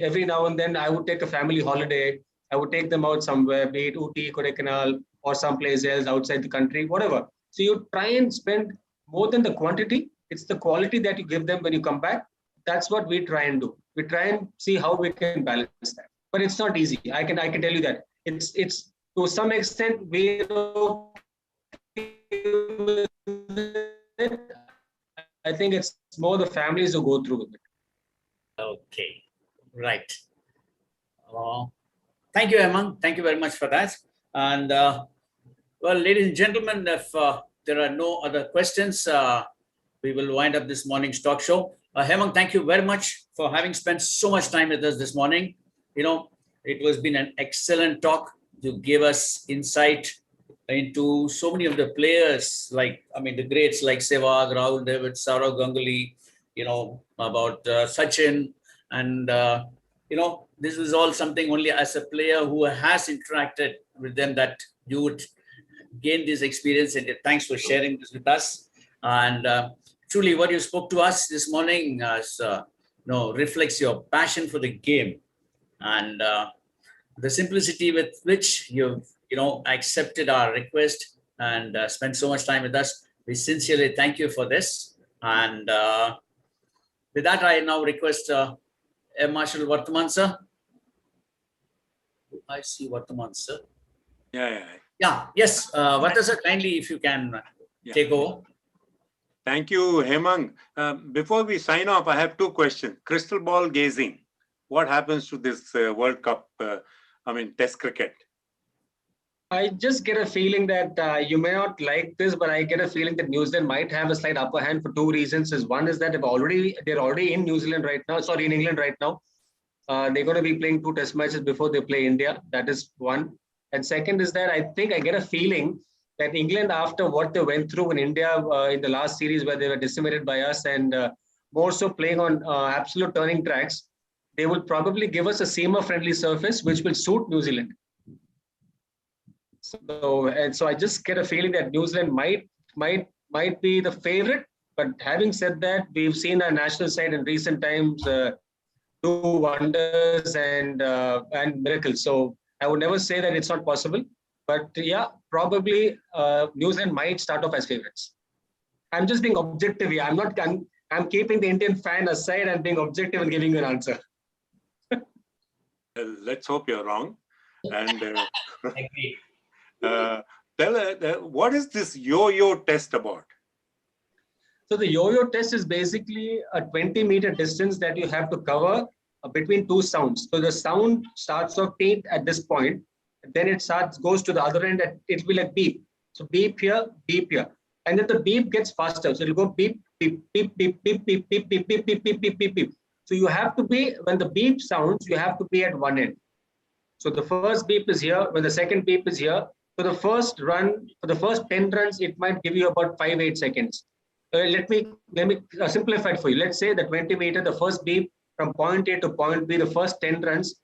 every now and then I would take a family holiday. I would take them out somewhere, be it Ooty, Kodaikanal, or someplace else outside the country, whatever. So you try and spend more than the quantity. It's the quality that you give them when you come back. That's what we try and do. We try and see how we can balance that. But it's not easy. I can tell you that. It's to some extent we I think it's more the families who go through with it. Okay, right. Thank you, Hemang. Thank you very much for that. And well, ladies and gentlemen, if there are no other questions, we will wind up this morning's talk show. Hemang, thank you very much for having spent so much time with us this morning. You know, it has been an excellent talk. You gave us insight into so many of the players, like, I mean, the greats like Sehwag, Rahul Dravid, Sourav Ganguly, you know, about Sachin. And, you know, this was all something only as a player who has interacted with them that you would gain this experience. And thanks for sharing this with us. And truly what you spoke to us this morning reflects your passion for the game and the simplicity with which you've accepted our request and spent so much time with us. We sincerely thank you for this. And with that, I now request Air Marshal Vartaman sir. I see Vartaman sir. Yeah. Yes, Varta sir, kindly if you can take over. Thank you, Hemang. Before we sign off, I have two questions. Crystal ball gazing. What happens to this World Cup, Test cricket? I just get a feeling that you may not like this, but I get a feeling that New Zealand might have a slight upper hand for two reasons. One is that they're already in New Zealand right now. Sorry, in England right now. They're going to be playing 2 test matches before they play India. That is one. And second is that I think I get a feeling that England, after what they went through in India in the last series where they were decimated by us and more so playing on absolute turning tracks, they will probably give us a seamer-friendly surface which will suit New Zealand. So I just get a feeling that New Zealand might might be the favorite. But having said that, we've seen our national side in recent times do wonders and miracles. So I would never say that it's not possible. But yeah, probably New Zealand might start off as favorites. I'm just being objective here. I'm keeping the Indian fan aside and being objective and giving you an answer. Let's hope you're wrong. And Thala, what is this yo-yo test about? So the yo-yo test is basically a 20-meter distance that you have to cover between two sounds. So the sound starts off beep at this point, then it goes to the other end. It will be like beep. So beep here, and then the beep gets faster. So it'll go beep, beep, beep, beep, beep, beep, beep, beep, beep, beep, beep, beep, beep, beep. So you have to be, when the beep sounds, you have to be at one end. So the first beep is here, when the second beep is here. For the first run, for the first 10 runs, it might give you about 5-8 seconds. Let me simplify it for you. Let's say the 20-meter, the first beep from point A to point B, the first 10 runs,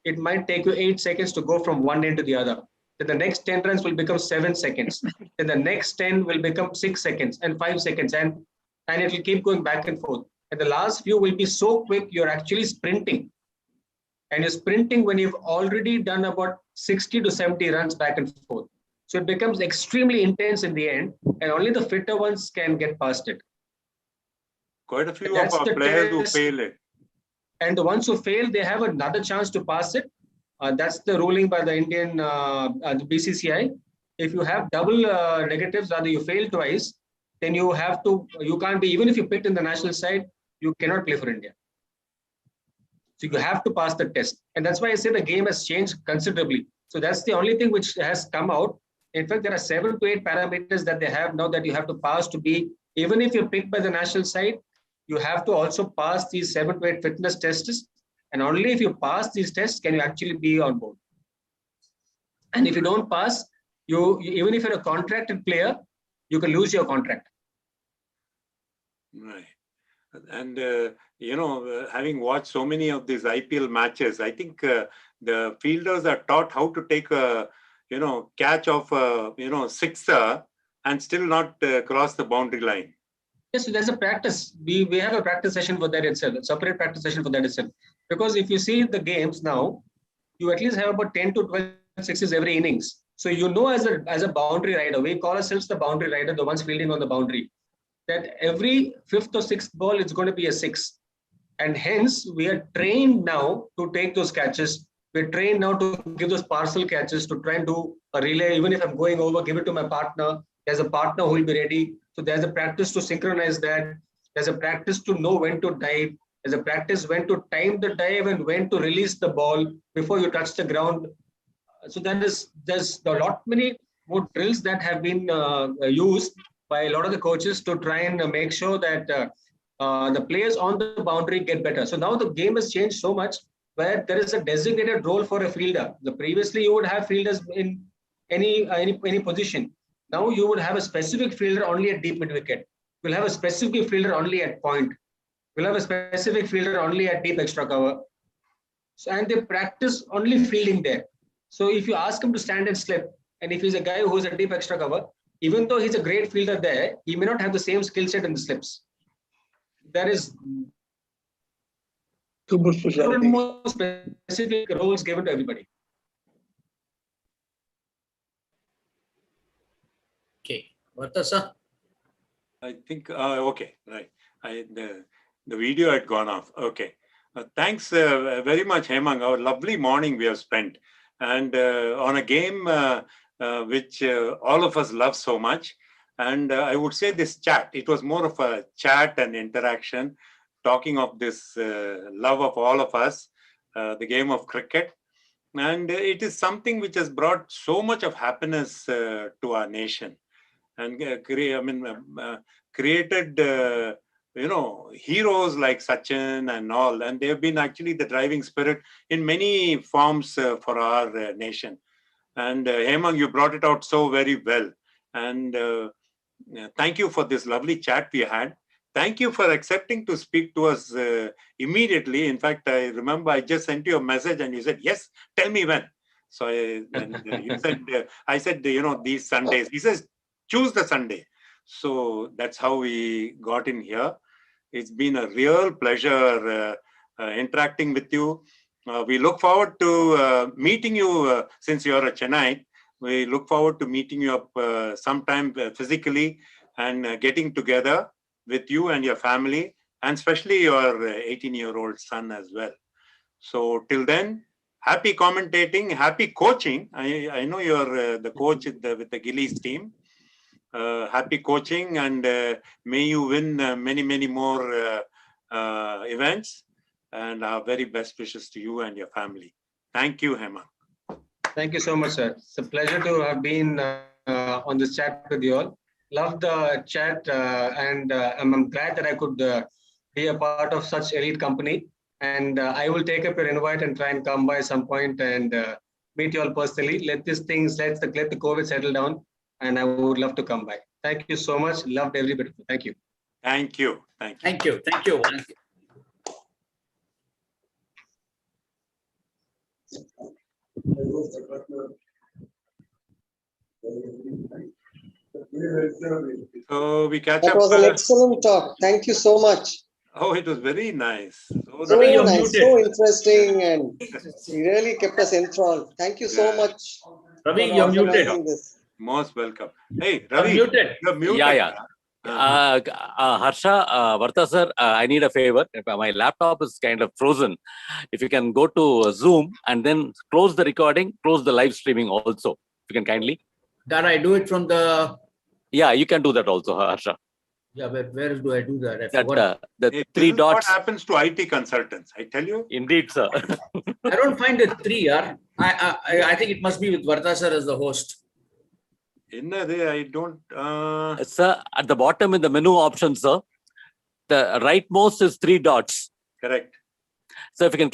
it might take you 8 seconds to go from one end to the other. Then the next 10 runs will become 7 seconds. Then the next 10 will become 6 seconds and 5 seconds. And it will keep going back and forth. And the last few will be so quick, you're actually sprinting. And you're sprinting when you've already done about 60 to 70 runs back and forth. So it becomes extremely intense in the end, and only the fitter ones can get past it. Quite a few of our players who fail it. And the ones who fail, they have another chance to pass it. That's the ruling by the Indian the BCCI. If you have double negatives, rather you fail twice, then you can't be, even if you picked in the national side, you cannot play for India. So you have to pass the test. And that's why I say the game has changed considerably. So that's the only thing which has come out. In fact, there are 7 to 8 parameters that they have now that you have to pass to be, even if you're picked by the national side, you have to also pass these 7 to 8 fitness tests. And only if you pass these tests can you actually be on board. And if you don't pass, even if you're a contracted player, you can lose your contract. Right. And, having watched so many of these IPL matches, I think the fielders are taught how to take a, catch of a, sixer and still not cross the boundary line. Yes, so there's a practice. We have a practice session for that itself, a separate practice session for that itself. Because if you see the games now, you at least have about 10 to 12 sixes every innings. So as a boundary rider, we call ourselves the boundary rider, the ones fielding on the boundary, that every 5th or 6th ball is going to be a 6. And hence, we are trained now to take those catches. We're trained now to give those parcel catches, to try and do a relay. Even if I'm going over, give it to my partner. There's a partner who will be ready. So there's a practice to synchronize that. There's a practice to know when to dive. There's a practice when to time the dive and when to release the ball before you touch the ground. So there's a lot many more drills that have been used by a lot of the coaches to try and make sure that the players on the boundary get better. So now the game has changed so much where there is a designated role for a fielder. Previously you would have fielders in any position. Now you would have a specific fielder only at deep mid wicket. You'll have a specific fielder only at point. You'll have a specific fielder only at deep extra cover. So, and they practice only fielding there. So if you ask him to stand and slip, and if he's a guy who's a deep extra cover, even though he's a great fielder there, he may not have the same skill set in the slips. There is more specific roles given to everybody. Okay, Vartha. I think, okay, right. The video had gone off. Okay. Thanks very much, Hemang. Our lovely morning we have spent. And on a game which all of us love so much. And I would say this chat, it was more of a chat and interaction, talking of this love of all of us, the game of cricket. And it is something which has brought so much of happiness to our nation and created, heroes like Sachin and all. And they've been actually the driving spirit in many forms for our nation. And Hemang, you brought it out so very well. And thank you for this lovely chat we had. Thank you for accepting to speak to us immediately. In fact, I remember I just sent you a message and you said, yes, tell me when. So you said, I said, these Sundays. He says, choose the Sunday. So that's how we got in here. It's been a real pleasure interacting with you. We look forward to meeting you since you're a Chennai. We look forward to meeting you up sometime physically and getting together with you and your family, and especially your 18-year-old son as well. So till then, happy commentating, happy coaching. I know you're the coach with the Gillies team. Happy coaching, and may you win many, many more events. And our very best wishes to you and your family. Thank you, Hemang. Thank you so much, sir. It's a pleasure to have been on this chat with you all. Love the chat, and I'm glad that I could be a part of such elite company. And I will take up your invite and try and come by some point and meet you all personally. Let the COVID settle down, and I would love to come by. Thank you so much. Loved everybody. Thank you. Thank you. Thank you. Thank you. Thank you. So we catch That up. was an excellent talk. Thank you so much. Oh, it was very nice. So nice, so interesting, and he really kept us enthralled. Thank you so much. Ravi, you're muted. Most welcome. Hey, Ravi, muted. You're muted. Yeah. Harsha, Vartha sir, I need a favor. My laptop is kind of frozen. If you can go to Zoom and then close the recording, close the live streaming also. If you can kindly. Can I do it from the? Yeah, you can do that also, Harsha. Yeah, but where do I do that? Hey, three dots. What happens to IT consultants? I tell you. Indeed, sir. I don't find the 3. I think it must be with Vartha sir as the host. I don't. Sir, at the bottom in the menu option, sir, the rightmost is 3 dots. Correct. So if you can click